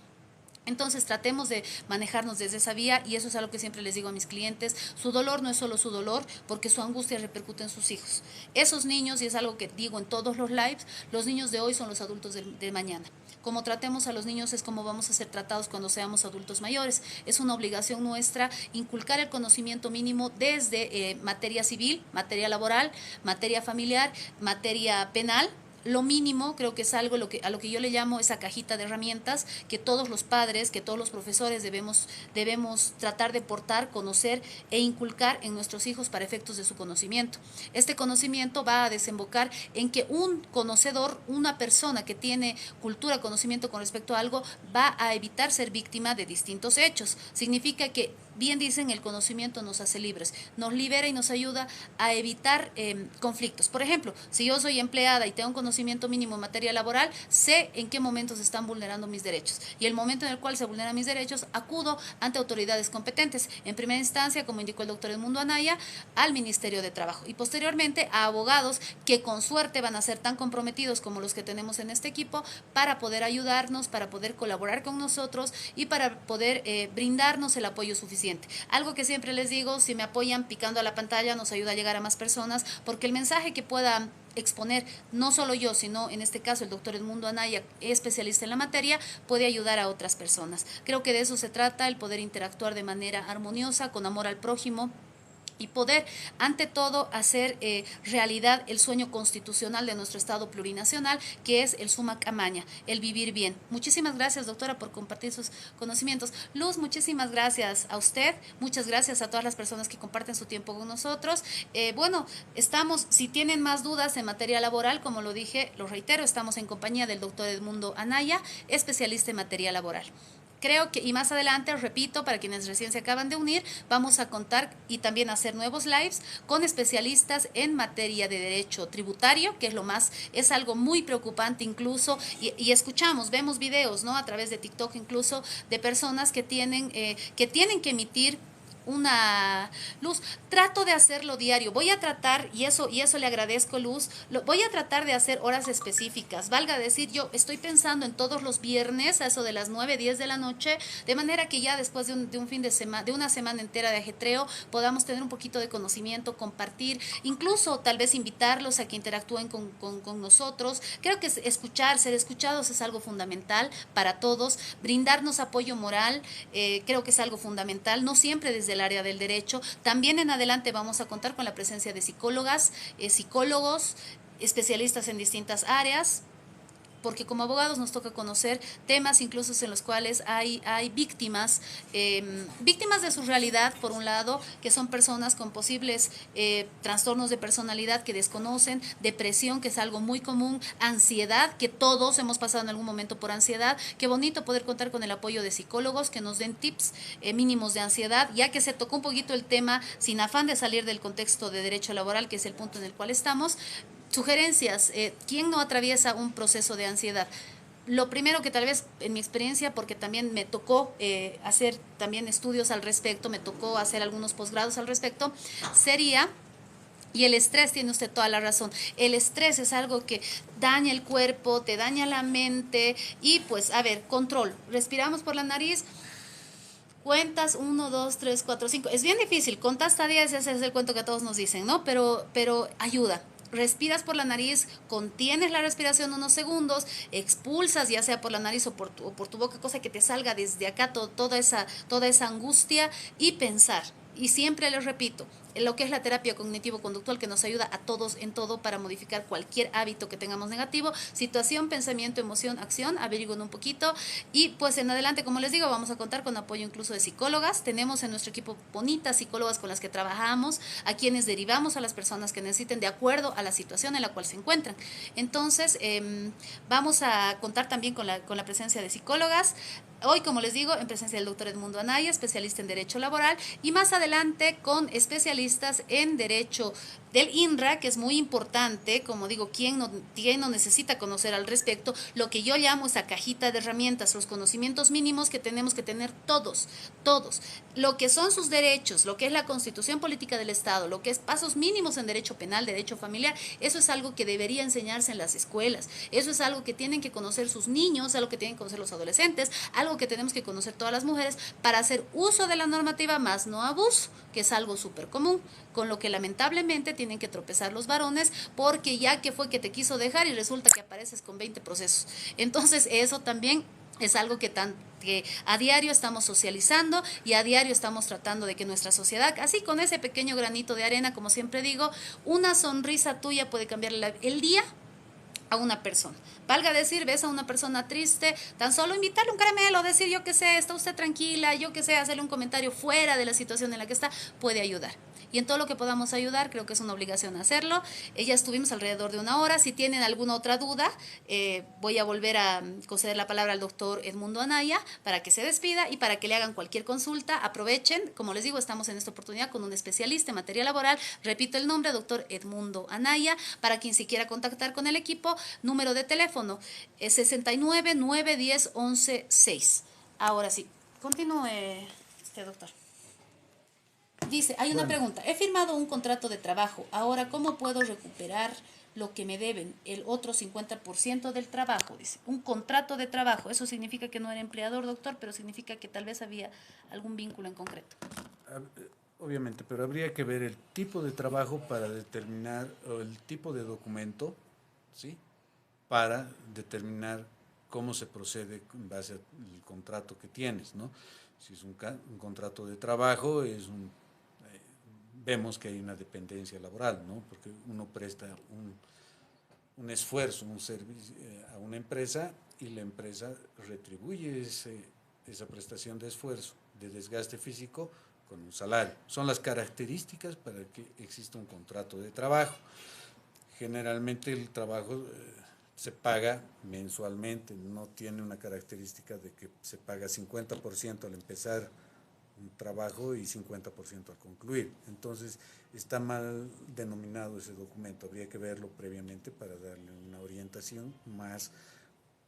Entonces tratemos de manejarnos desde esa vía, y eso es algo que siempre les digo a mis clientes: su dolor no es solo su dolor, porque su angustia repercute en sus hijos. Esos niños, y es algo que digo en todos los lives, los niños de hoy son los adultos de mañana. Como tratemos a los niños es como vamos a ser tratados cuando seamos adultos mayores. Es una obligación nuestra inculcar el conocimiento mínimo desde materia civil, materia laboral, materia familiar, materia penal. Lo mínimo creo que es algo a lo que yo le llamo esa cajita de herramientas que todos los padres, que todos los profesores debemos tratar de portar, conocer e inculcar en nuestros hijos para efectos de su conocimiento. Este conocimiento va a desembocar en que un conocedor, una persona que tiene cultura, conocimiento con respecto a algo, va a evitar ser víctima de distintos hechos. Significa que, bien dicen, el conocimiento nos hace libres, nos libera y nos ayuda a evitar conflictos. Por ejemplo, si yo soy empleada y tengo un conocimiento mínimo en materia laboral, sé en qué momentos se están vulnerando mis derechos, y el momento en el cual se vulneran mis derechos, acudo ante autoridades competentes, en primera instancia, como indicó el doctor Edmundo Anaya, al Ministerio de Trabajo, y posteriormente a abogados que con suerte van a ser tan comprometidos como los que tenemos en este equipo para poder ayudarnos, para poder colaborar con nosotros y para poder brindarnos el apoyo suficiente. Algo que siempre les digo: si me apoyan picando a la pantalla, nos ayuda a llegar a más personas, porque el mensaje que pueda exponer, no solo yo, sino en este caso el doctor Edmundo Anaya, especialista en la materia, puede ayudar a otras personas. Creo que de eso se trata, el poder interactuar de manera armoniosa, con amor al prójimo, y poder, ante todo, hacer realidad el sueño constitucional de nuestro Estado plurinacional, que es el summa camaña, el vivir bien. Muchísimas gracias, doctora, por compartir sus conocimientos. Luz, muchísimas gracias a usted, muchas gracias a todas las personas que comparten su tiempo con nosotros. Bueno, si tienen más dudas en materia laboral, como lo dije, lo reitero, estamos en compañía del doctor Edmundo Anaya, especialista en materia laboral. Creo que, y más adelante, repito, para quienes recién se acaban de unir, vamos a contar y también hacer nuevos lives con especialistas en materia de derecho tributario, que es algo muy preocupante incluso, y vemos videos, ¿no?, a través de TikTok incluso, de personas que tienen que emitir una Luz. Trato de hacerlo diario. Voy a tratar, y eso le agradezco, Luz, voy a tratar de hacer horas específicas. Valga decir, yo estoy pensando en todos los viernes, a eso de las 9, 10 de la noche, de manera que ya después de un fin de semana, de una semana entera de ajetreo, podamos tener un poquito de conocimiento, compartir, incluso tal vez invitarlos a que interactúen con nosotros. Creo que ser escuchados es algo fundamental para todos. Brindarnos apoyo moral, creo que es algo fundamental, no siempre desde el área del derecho. También en adelante vamos a contar con la presencia de psicólogas, psicólogos, especialistas en distintas áreas, porque como abogados nos toca conocer temas incluso en los cuales hay víctimas de su realidad, por un lado, que son personas con posibles trastornos de personalidad que desconocen, depresión, que es algo muy común, ansiedad, que todos hemos pasado en algún momento por ansiedad. Qué bonito poder contar con el apoyo de psicólogos que nos den tips mínimos de ansiedad, ya que se tocó un poquito el tema, sin afán de salir del contexto de derecho laboral, que es el punto en el cual estamos. Sugerencias, ¿quién no atraviesa un proceso de ansiedad? Lo primero que tal vez en mi experiencia, porque también me tocó hacer también estudios al respecto, me tocó hacer algunos posgrados al respecto, sería... Y el estrés, tiene usted toda la razón, el estrés es algo que daña el cuerpo, te daña la mente, y pues, a ver, control, respiramos por la nariz, cuentas 1, 2, 3, 4, 5, es bien difícil, contar hasta 10, ese es el cuento que todos nos dicen, ¿no? Pero ayuda. Respiras por la nariz, contienes la respiración unos segundos, expulsas ya sea por la nariz o por tu boca, cosa que te salga desde acá toda esa angustia, y pensar. Y siempre les repito, lo que es la terapia cognitivo-conductual, que nos ayuda a todos en todo para modificar cualquier hábito que tengamos negativo, situación, pensamiento, emoción, acción, averigüen un poquito. Y pues en adelante, como les digo, vamos a contar con apoyo incluso de psicólogas. Tenemos en nuestro equipo bonitas psicólogas con las que trabajamos, a quienes derivamos a las personas que necesiten de acuerdo a la situación en la cual se encuentran. Entonces, vamos a contar también con la presencia de psicólogas. Hoy, como les digo, en presencia del doctor Edmundo Anaya, especialista en Derecho Laboral, y más adelante con especialistas especialistas en derecho del INRA, que es muy importante, como digo, ¿quién no necesita conocer al respecto? Lo que yo llamo esa cajita de herramientas, los conocimientos mínimos que tenemos que tener todos, lo que son sus derechos, lo que es la Constitución Política del Estado, lo que es pasos mínimos en derecho penal, derecho familiar, eso es algo que debería enseñarse en las escuelas, eso es algo que tienen que conocer sus niños, algo que tienen que conocer los adolescentes, algo que tenemos que conocer todas las mujeres para hacer uso de la normativa, más no abuso, que es algo súper común, con lo que lamentablemente tienen que tropezar los varones, porque ya que fue que te quiso dejar y resulta que apareces con 20 procesos. Entonces eso también es algo que a diario estamos socializando y a diario estamos tratando de que nuestra sociedad, así con ese pequeño granito de arena, como siempre digo, una sonrisa tuya puede cambiarle el día a una persona. Valga decir, ves a una persona triste, tan solo invitarle un caramelo, decir yo qué sé, está usted tranquila, yo qué sé, hacerle un comentario fuera de la situación en la que está, puede ayudar. Y en todo lo que podamos ayudar, creo que es una obligación hacerlo. Ya estuvimos alrededor de 1 hora. Si tienen alguna otra duda, voy a volver a conceder la palabra al doctor Edmundo Anaya para que se despida y para que le hagan cualquier consulta. Aprovechen, como les digo, estamos en esta oportunidad con un especialista en materia laboral. Repito el nombre, doctor Edmundo Anaya, para quien se quiera contactar con el equipo. Número de teléfono 69 910 11 6. Ahora sí, continúe, doctor. Dice, hay una pregunta. He firmado un contrato de trabajo. Ahora, ¿cómo puedo recuperar lo que me deben? El otro 50% del trabajo, dice. Un contrato de trabajo. Eso significa que no era empleador, doctor, pero significa que tal vez había algún vínculo en concreto. Obviamente, pero habría que ver el tipo de trabajo para determinar, o el tipo de documento, ¿sí? Para determinar cómo se procede en base al contrato que tienes, ¿no? Si es un contrato de trabajo, vemos que hay una dependencia laboral, ¿no? Porque uno presta un esfuerzo, un servicio a una empresa y la empresa retribuye esa prestación de esfuerzo, de desgaste físico con un salario. Son las características para que exista un contrato de trabajo. Generalmente el trabajo se paga mensualmente, no tiene una característica de que se paga 50% al empezar un trabajo y 50% al concluir. Entonces, está mal denominado ese documento, habría que verlo previamente para darle una orientación más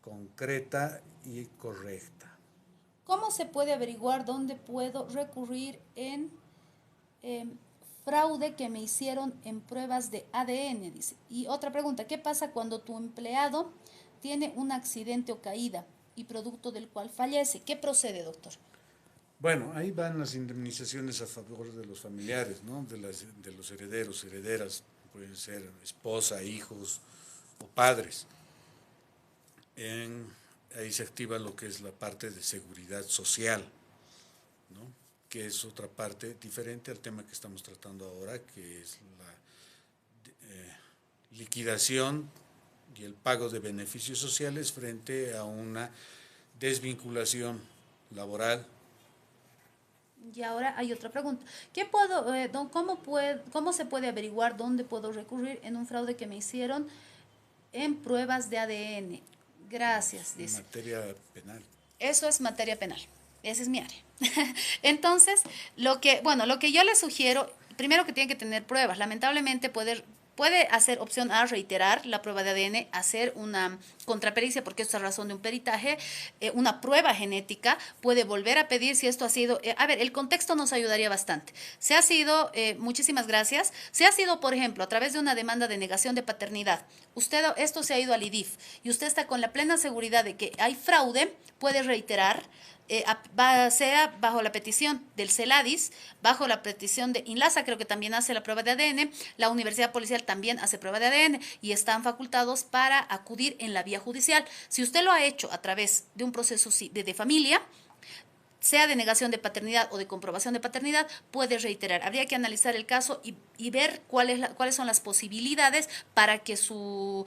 concreta y correcta. ¿Cómo se puede averiguar dónde puedo recurrir en fraude que me hicieron en pruebas de ADN? Dice. Y otra pregunta, ¿qué pasa cuando tu empleado tiene un accidente o caída y producto del cual fallece? ¿Qué procede, doctor? Bueno, ahí van las indemnizaciones a favor de los familiares, ¿no? De los herederos, herederas, pueden ser esposa, hijos o padres. Ahí se activa lo que es la parte de seguridad social, ¿no? Que es otra parte diferente al tema que estamos tratando ahora, que es la liquidación y el pago de beneficios sociales frente a una desvinculación laboral. Y ahora hay otra pregunta. ¿Cómo se puede averiguar dónde puedo recurrir en un fraude que me hicieron en pruebas de ADN? Gracias, dice. En materia penal. Eso es materia penal. Esa es mi área. Entonces, lo que yo les sugiero, primero que tienen que tener pruebas. Lamentablemente puede hacer opción A, reiterar la prueba de ADN, hacer una contrapericia, porque esto es razón de un peritaje, una prueba genética, puede volver a pedir si esto ha sido, el contexto nos ayudaría bastante. Si ha sido, muchísimas gracias, si ha sido, por ejemplo, a través de una demanda de negación de paternidad, esto se ha ido al IDIF y usted está con la plena seguridad de que hay fraude, puede reiterar, sea bajo la petición del CELADIS, bajo la petición de INLASA, creo que también hace la prueba de ADN, la Universidad Policial también hace prueba de ADN y están facultados para acudir en la vía judicial. Si usted lo ha hecho a través de un proceso de familia, sea de negación de paternidad o de comprobación de paternidad, puede reiterar. Habría que analizar el caso y ver cuáles son las posibilidades para que su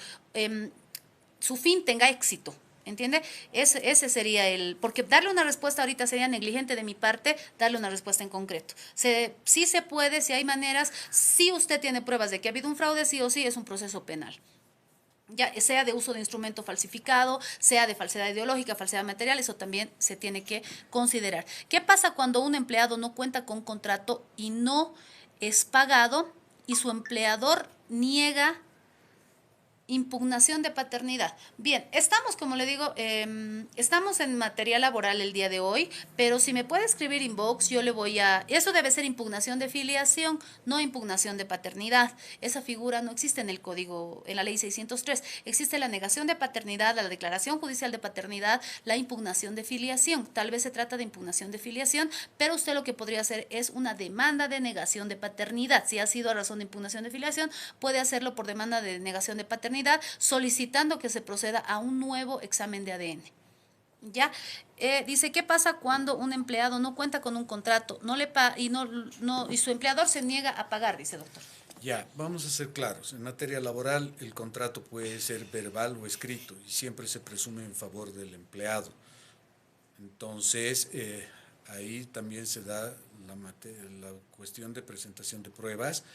fin tenga éxito. ¿Entiende? Ese sería porque darle una respuesta ahorita sería negligente de mi parte, darle una respuesta en concreto. Sí se puede, si hay maneras, si usted tiene pruebas de que ha habido un fraude, sí o sí es un proceso penal. Ya sea de uso de instrumento falsificado, sea de falsedad ideológica, falsedad material, eso también se tiene que considerar. ¿Qué pasa cuando un empleado no cuenta con contrato y no es pagado y su empleador niega impugnación de paternidad. Bien, estamos, como le digo, estamos en materia laboral el día de hoy, pero si me puede escribir inbox, yo le voy a... Eso debe ser impugnación de filiación, no impugnación de paternidad. Esa figura no existe en el código, en la ley 603. Existe la negación de paternidad, la declaración judicial de paternidad, la impugnación de filiación. Tal vez se trata de impugnación de filiación, pero usted lo que podría hacer es una demanda de negación de paternidad. Si ha sido a razón de impugnación de filiación, puede hacerlo por demanda de negación de paternidad, solicitando que se proceda a un nuevo examen de ADN. ¿Ya? Dice, ¿qué pasa cuando un empleado no cuenta con un contrato y su empleador se niega a pagar? Dice, doctor. Ya, vamos a ser claros. En materia laboral, el contrato puede ser verbal o escrito y siempre se presume en favor del empleado. Entonces, ahí también se da la cuestión de presentación de pruebas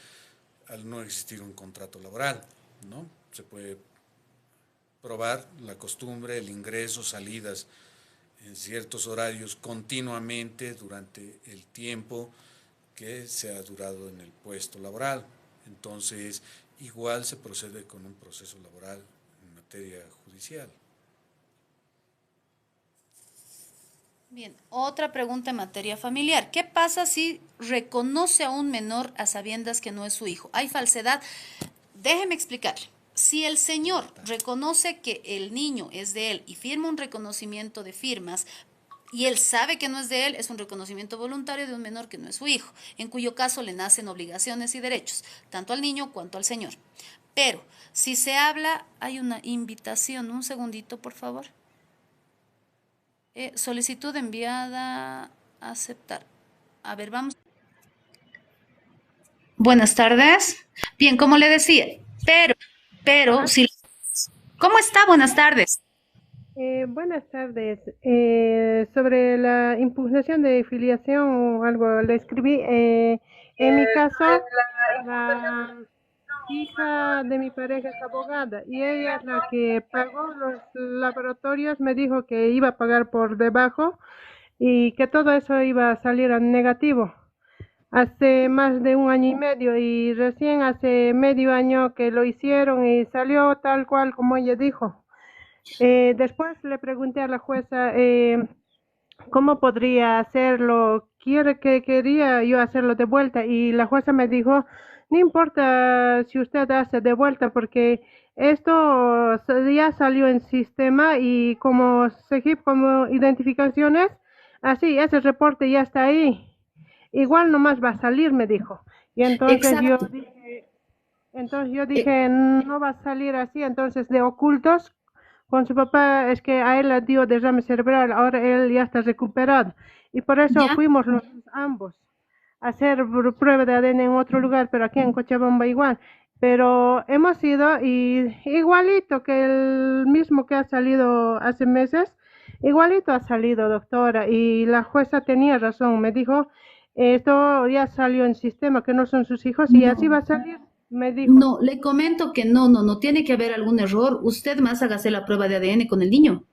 al no existir un contrato laboral, ¿no? Se puede probar la costumbre, el ingreso, salidas en ciertos horarios continuamente durante el tiempo que se ha durado en el puesto laboral. Entonces, igual se procede con un proceso laboral en materia judicial. Bien, otra pregunta en materia familiar. ¿Qué pasa si reconoce a un menor a sabiendas que no es su hijo? ¿Hay falsedad? Déjeme explicarle. Si el señor reconoce que el niño es de él y firma un reconocimiento de firmas, y él sabe que no es de él, es un reconocimiento voluntario de un menor que no es su hijo, en cuyo caso le nacen obligaciones y derechos, tanto al niño cuanto al señor. Pero, si se habla, hay una invitación, un segundito, por favor. Solicitud enviada, aceptar. A ver, vamos. Buenas tardes. Bien, como le decía, pero, si... ¿Cómo está? Buenas tardes. Buenas tardes. Sobre la impugnación de filiación o algo, le escribí. En mi caso, la hija de mi pareja es abogada y ella es la que pagó los laboratorios, me dijo que iba a pagar por debajo y que todo eso iba a salir a negativo. Hace más de un año y medio y recién hace medio año que lo hicieron y salió tal cual como ella dijo. Después le pregunté a la jueza cómo podría hacerlo, quería yo hacerlo de vuelta y la jueza me dijo, no importa si usted hace de vuelta porque esto ya salió en sistema y como SEGIP, como identificaciones, así, ese reporte ya está ahí. Igual nomás va a salir, me dijo. Y Exacto. entonces yo dije, no va a salir así, entonces de ocultos con su papá es que a él le dio derrame cerebral, ahora él ya está recuperado. Y por eso ¿Ya? fuimos los ambos a hacer prueba de ADN en otro lugar, pero aquí en Cochabamba igual. Pero hemos ido y igualito que el mismo que ha salido hace meses, igualito ha salido, doctora. Y la jueza tenía razón, me dijo, esto ya salió en sistema, que no son sus hijos y así va No. a salir, me dijo. No, le comento que no tiene que haber algún error. Usted más hágase la prueba de ADN con el niño,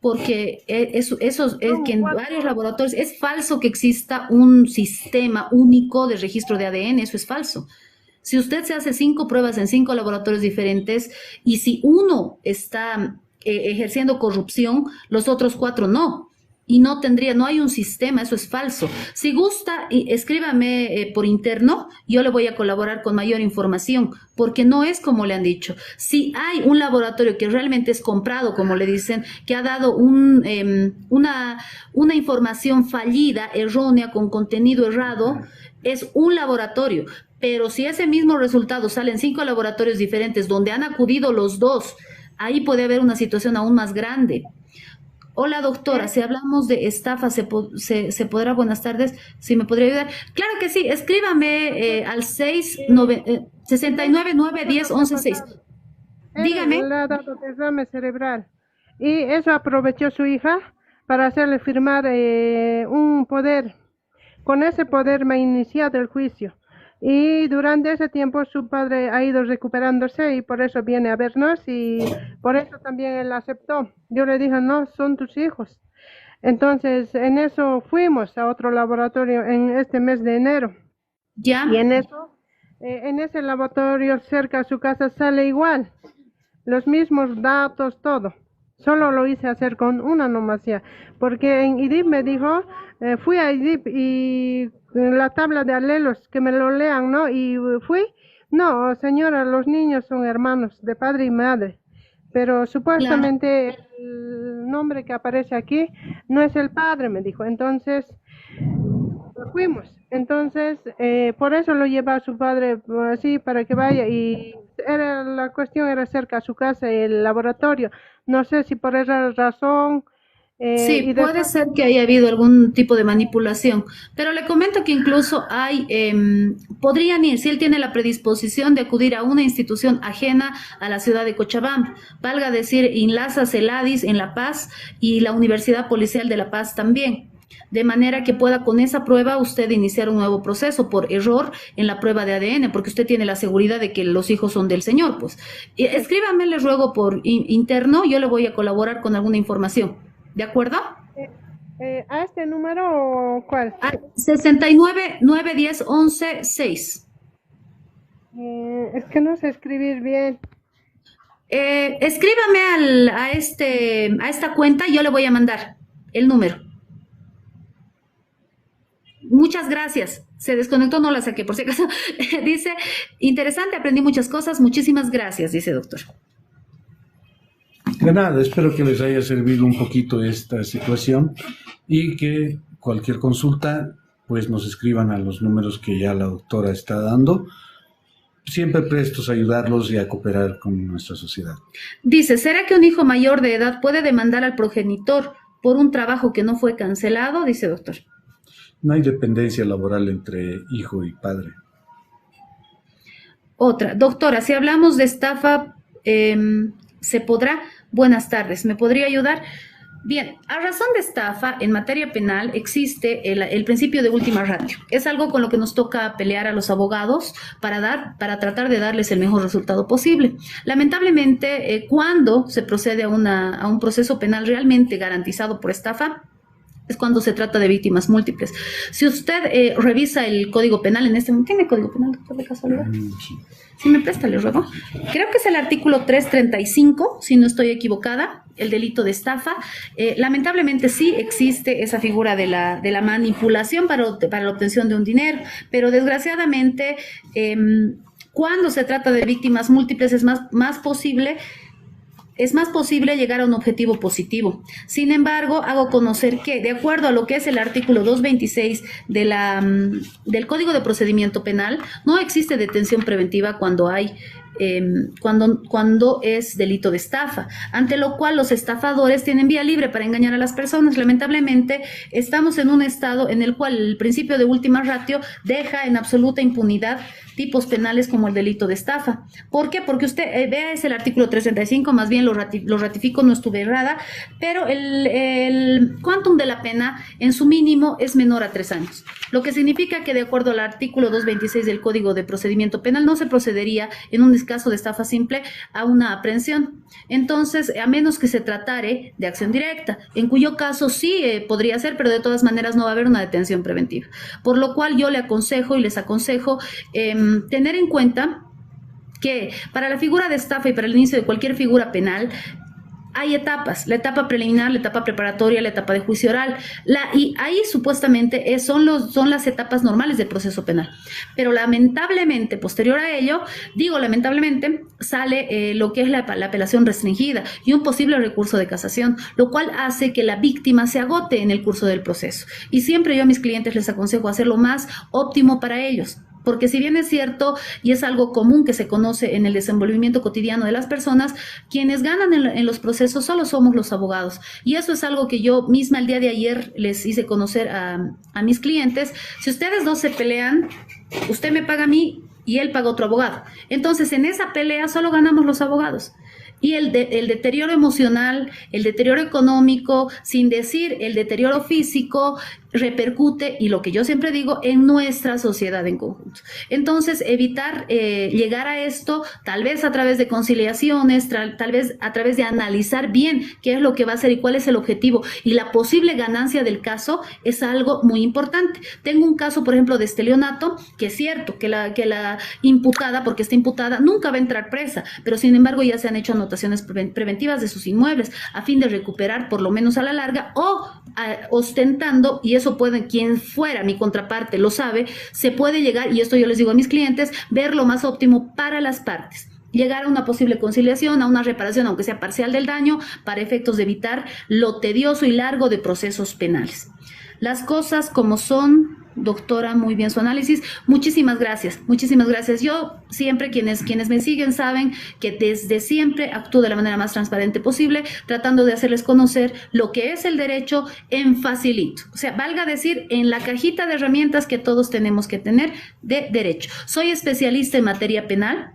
porque eso es que Son en cuatro. varios laboratorios es falso que exista un sistema único de registro de ADN, eso es falso. Si usted se hace 5 pruebas en 5 laboratorios diferentes y si uno está ejerciendo corrupción, los otros 4 no. Y no hay un sistema, eso es falso. Si gusta, escríbame por interno, yo le voy a colaborar con mayor información, porque no es como le han dicho. Si hay un laboratorio que realmente es comprado, como le dicen, que ha dado una información fallida, errónea, con contenido errado, es un laboratorio. Pero si ese mismo resultado sale en 5 laboratorios diferentes donde han acudido los dos, ahí puede haber una situación aún más grande. Hola doctora, si hablamos de estafa, ¿se podrá? Buenas tardes, si me podría ayudar. Claro que sí, escríbame al 69 9 10 11 6. Dígame. Él le ha dado derrame cerebral y eso aprovechó su hija para hacerle firmar un poder. Con ese poder me ha iniciado el juicio y durante ese tiempo su padre ha ido recuperándose y por eso viene a vernos y por eso también él aceptó. Yo le dije, no, son tus hijos. Entonces en eso fuimos a otro laboratorio en este mes de enero Ya. Y en ese laboratorio cerca a su casa sale igual, los mismos datos, todo. Solo lo hice hacer con una nomás ya, porque en IDIP me dijo, fui a IDIP y la tabla de alelos, que me lo lean, ¿no? Y fui, no, señora, los niños son hermanos de padre y madre, pero Claro. supuestamente el nombre que aparece aquí no es el padre, me dijo. Entonces, fuimos. Entonces, por eso lo lleva a su padre así para que vaya y la cuestión era cerca a su casa el laboratorio. No sé si por esa razón Sí, y puede después ser que haya habido algún tipo de manipulación, pero le comento que incluso hay, podrían ir, si él tiene la predisposición de acudir a una institución ajena a la ciudad de Cochabamba, valga decir, INLASA, CELADIS en La Paz y la Universidad Policial de La Paz también, de manera que pueda con esa prueba usted iniciar un nuevo proceso por error en la prueba de ADN, porque usted tiene la seguridad de que los hijos son del señor, pues. Escríbame, les ruego por interno, yo le voy a colaborar con alguna información. ¿De acuerdo? a este número o cuál. 69 910 11 6. Es que no sé escribir bien. Escríbame a esta cuenta y yo le voy a mandar el número. Muchas gracias. Se desconectó, no la saqué, por si acaso. Dice, interesante, aprendí muchas cosas. Muchísimas gracias, dice doctor. De nada, espero que les haya servido un poquito esta situación y que cualquier consulta pues nos escriban a los números que ya la doctora está dando. Siempre prestos a ayudarlos y a cooperar con nuestra sociedad. Dice, ¿será que un hijo mayor de edad puede demandar al progenitor por un trabajo que no fue cancelado? Dice doctor. No hay dependencia laboral entre hijo y padre. Otra, doctora, si hablamos de estafa, ¿se podrá? Buenas tardes, ¿me podría ayudar? Bien, a razón de estafa, en materia penal existe el principio de última ratio. Es algo con lo que nos toca pelear a los abogados para tratar de darles el mejor resultado posible. Lamentablemente, cuando se procede a un proceso penal realmente garantizado por estafa, es cuando se trata de víctimas múltiples. Si usted revisa el Código Penal en este momento, ¿tiene Código Penal, doctor, de casualidad? Sí. Si me presta, le ruego. Creo que es el artículo 335, si no estoy equivocada, el delito de estafa. Lamentablemente sí existe esa figura de la manipulación para la obtención de un dinero, pero desgraciadamente cuando se trata de víctimas múltiples es más posible llegar a un objetivo positivo. Sin embargo, hago conocer que, de acuerdo a lo que es el artículo 226 del Código de Procedimiento Penal, no existe detención preventiva cuando es delito de estafa, ante lo cual los estafadores tienen vía libre para engañar a las personas. Lamentablemente, estamos en un estado en el cual el principio de última ratio deja en absoluta impunidad tipos penales como el delito de estafa. ¿Por qué? Porque usted vea, es el artículo 335, más bien lo ratifico, no estuve errada, pero el quantum de la pena en su mínimo es menor a 3 años, lo que significa que de acuerdo al artículo 226 del Código de Procedimiento Penal no se procedería en un caso de estafa simple a una aprehensión. Entonces, a menos que se tratare de acción directa, en cuyo caso sí podría ser, pero de todas maneras no va a haber una detención preventiva. Por lo cual yo le aconsejo y les aconsejo tener en cuenta que para la figura de estafa y para el inicio de cualquier figura penal hay etapas, la etapa preliminar, la etapa preparatoria, la etapa de juicio oral, y ahí supuestamente son las etapas normales del proceso penal. Pero lamentablemente, posterior a ello, lamentablemente, sale lo que es la apelación restringida y un posible recurso de casación, lo cual hace que la víctima se agote en el curso del proceso. Y siempre yo a mis clientes les aconsejo hacer lo más óptimo para ellos. Porque si bien es cierto y es algo común que se conoce en el desenvolvimiento cotidiano de las personas, quienes ganan en los procesos solo somos los abogados. Y eso es algo que yo misma el día de ayer les hice conocer a mis clientes. Si ustedes no se pelean, usted me paga a mí y él paga a otro abogado. Entonces, en esa pelea solo ganamos los abogados. Y el deterioro emocional, el deterioro económico, sin decir el deterioro físico, repercute, y lo que yo siempre digo, en nuestra sociedad en conjunto. Entonces, evitar llegar a esto, tal vez a través de conciliaciones, tal vez a través de analizar bien qué es lo que va a hacer y cuál es el objetivo y la posible ganancia del caso, es algo muy importante. Tengo un caso, por ejemplo, de estelionato, que es cierto que la imputada, porque está imputada, nunca va a entrar presa, pero sin embargo ya se han hecho anotaciones preventivas de sus inmuebles a fin de recuperar por lo menos a la larga, o ostentando, y eso puede, quien fuera mi contraparte lo sabe, se puede llegar, y esto yo les digo a mis clientes, ver lo más óptimo para las partes, llegar a una posible conciliación, a una reparación, aunque sea parcial del daño, para efectos de evitar lo tedioso y largo de procesos penales. Las cosas como son, doctora, muy bien su análisis. Muchísimas gracias, muchísimas gracias. Yo siempre, quienes me siguen saben que desde siempre actúo de la manera más transparente posible, tratando de hacerles conocer lo que es el derecho en facilito. O sea, valga decir, en la cajita de herramientas que todos tenemos que tener de derecho. Soy especialista en materia penal.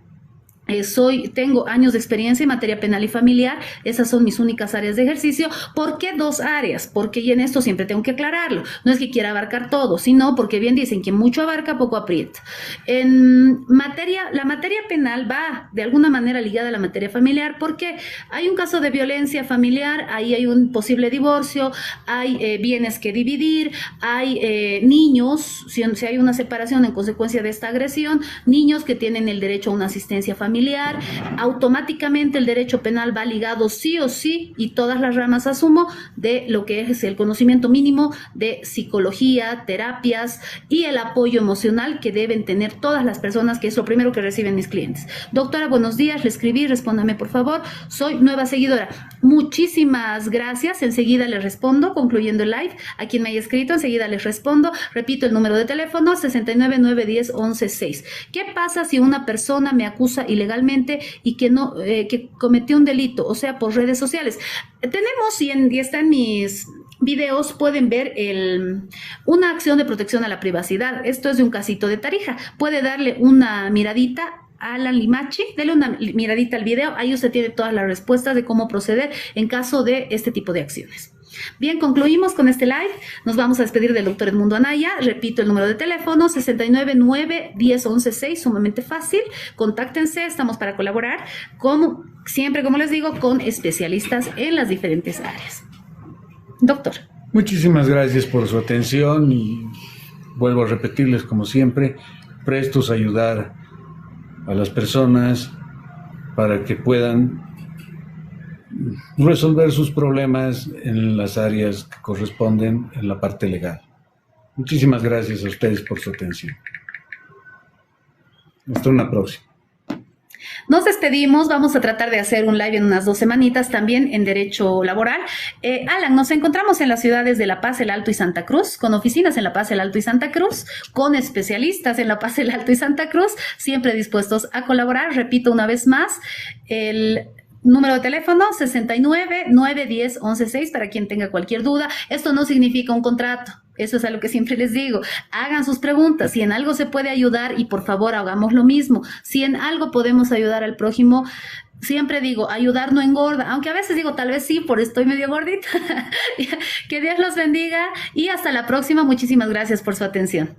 Tengo años de experiencia en materia penal y familiar, esas son mis únicas áreas de ejercicio. ¿Por qué 2 áreas? Porque y en esto siempre tengo que aclararlo, no es que quiera abarcar todo, sino porque bien dicen que mucho abarca, poco aprieta. La materia penal va de alguna manera ligada a la materia familiar, porque hay un caso de violencia familiar, ahí hay un posible divorcio, hay bienes que dividir, hay niños, si hay una separación en consecuencia de esta agresión, niños que tienen el derecho a una asistencia familiar. Automáticamente el derecho penal va ligado sí o sí, y todas las ramas asumo, de lo que es el conocimiento mínimo de psicología, terapias y el apoyo emocional que deben tener todas las personas, que es lo primero que reciben mis clientes. Doctora, buenos días, le escribí, respóndame por favor, soy nueva seguidora. Muchísimas gracias, enseguida les respondo, concluyendo el live, a quien me haya escrito, enseguida les respondo. Repito el número de teléfono, 699101106. ¿Qué pasa si una persona me acusa ilegalmente y que cometió un delito, o sea, por redes sociales? Tenemos, y está en mis videos, pueden ver una acción de protección a la privacidad. Esto es de un casito de Tarija. Puede darle una miradita a Alan Limachi, dele una miradita al video, ahí usted tiene todas las respuestas de cómo proceder en caso de este tipo de acciones. Bien, concluimos con este live. Nos vamos a despedir del doctor Edmundo Anaya. Repito el número de teléfono, 699101106, sumamente fácil. Contáctense, estamos para colaborar, como siempre, como les digo, con especialistas en las diferentes áreas. Doctor. Muchísimas gracias por su atención y vuelvo a repetirles, como siempre, prestos a ayudar a las personas para que puedan resolver sus problemas en las áreas que corresponden en la parte legal. Muchísimas gracias a ustedes por su atención. Hasta una próxima. Nos despedimos, vamos a tratar de hacer un live en unas 2 semanitas también en derecho laboral. Alan, nos encontramos en las ciudades de La Paz, El Alto y Santa Cruz, con oficinas en La Paz, El Alto y Santa Cruz, con especialistas en La Paz, El Alto y Santa Cruz, siempre dispuestos a colaborar. Repito una vez más, el número de teléfono 699101106 para quien tenga cualquier duda. Esto no significa un contrato. Eso es algo que siempre les digo. Hagan sus preguntas. Si en algo se puede ayudar, y por favor hagamos lo mismo. Si en algo podemos ayudar al prójimo, siempre digo, ayudar no engorda. Aunque a veces digo, tal vez sí, por estoy medio gordita. Que Dios los bendiga y hasta la próxima. Muchísimas gracias por su atención.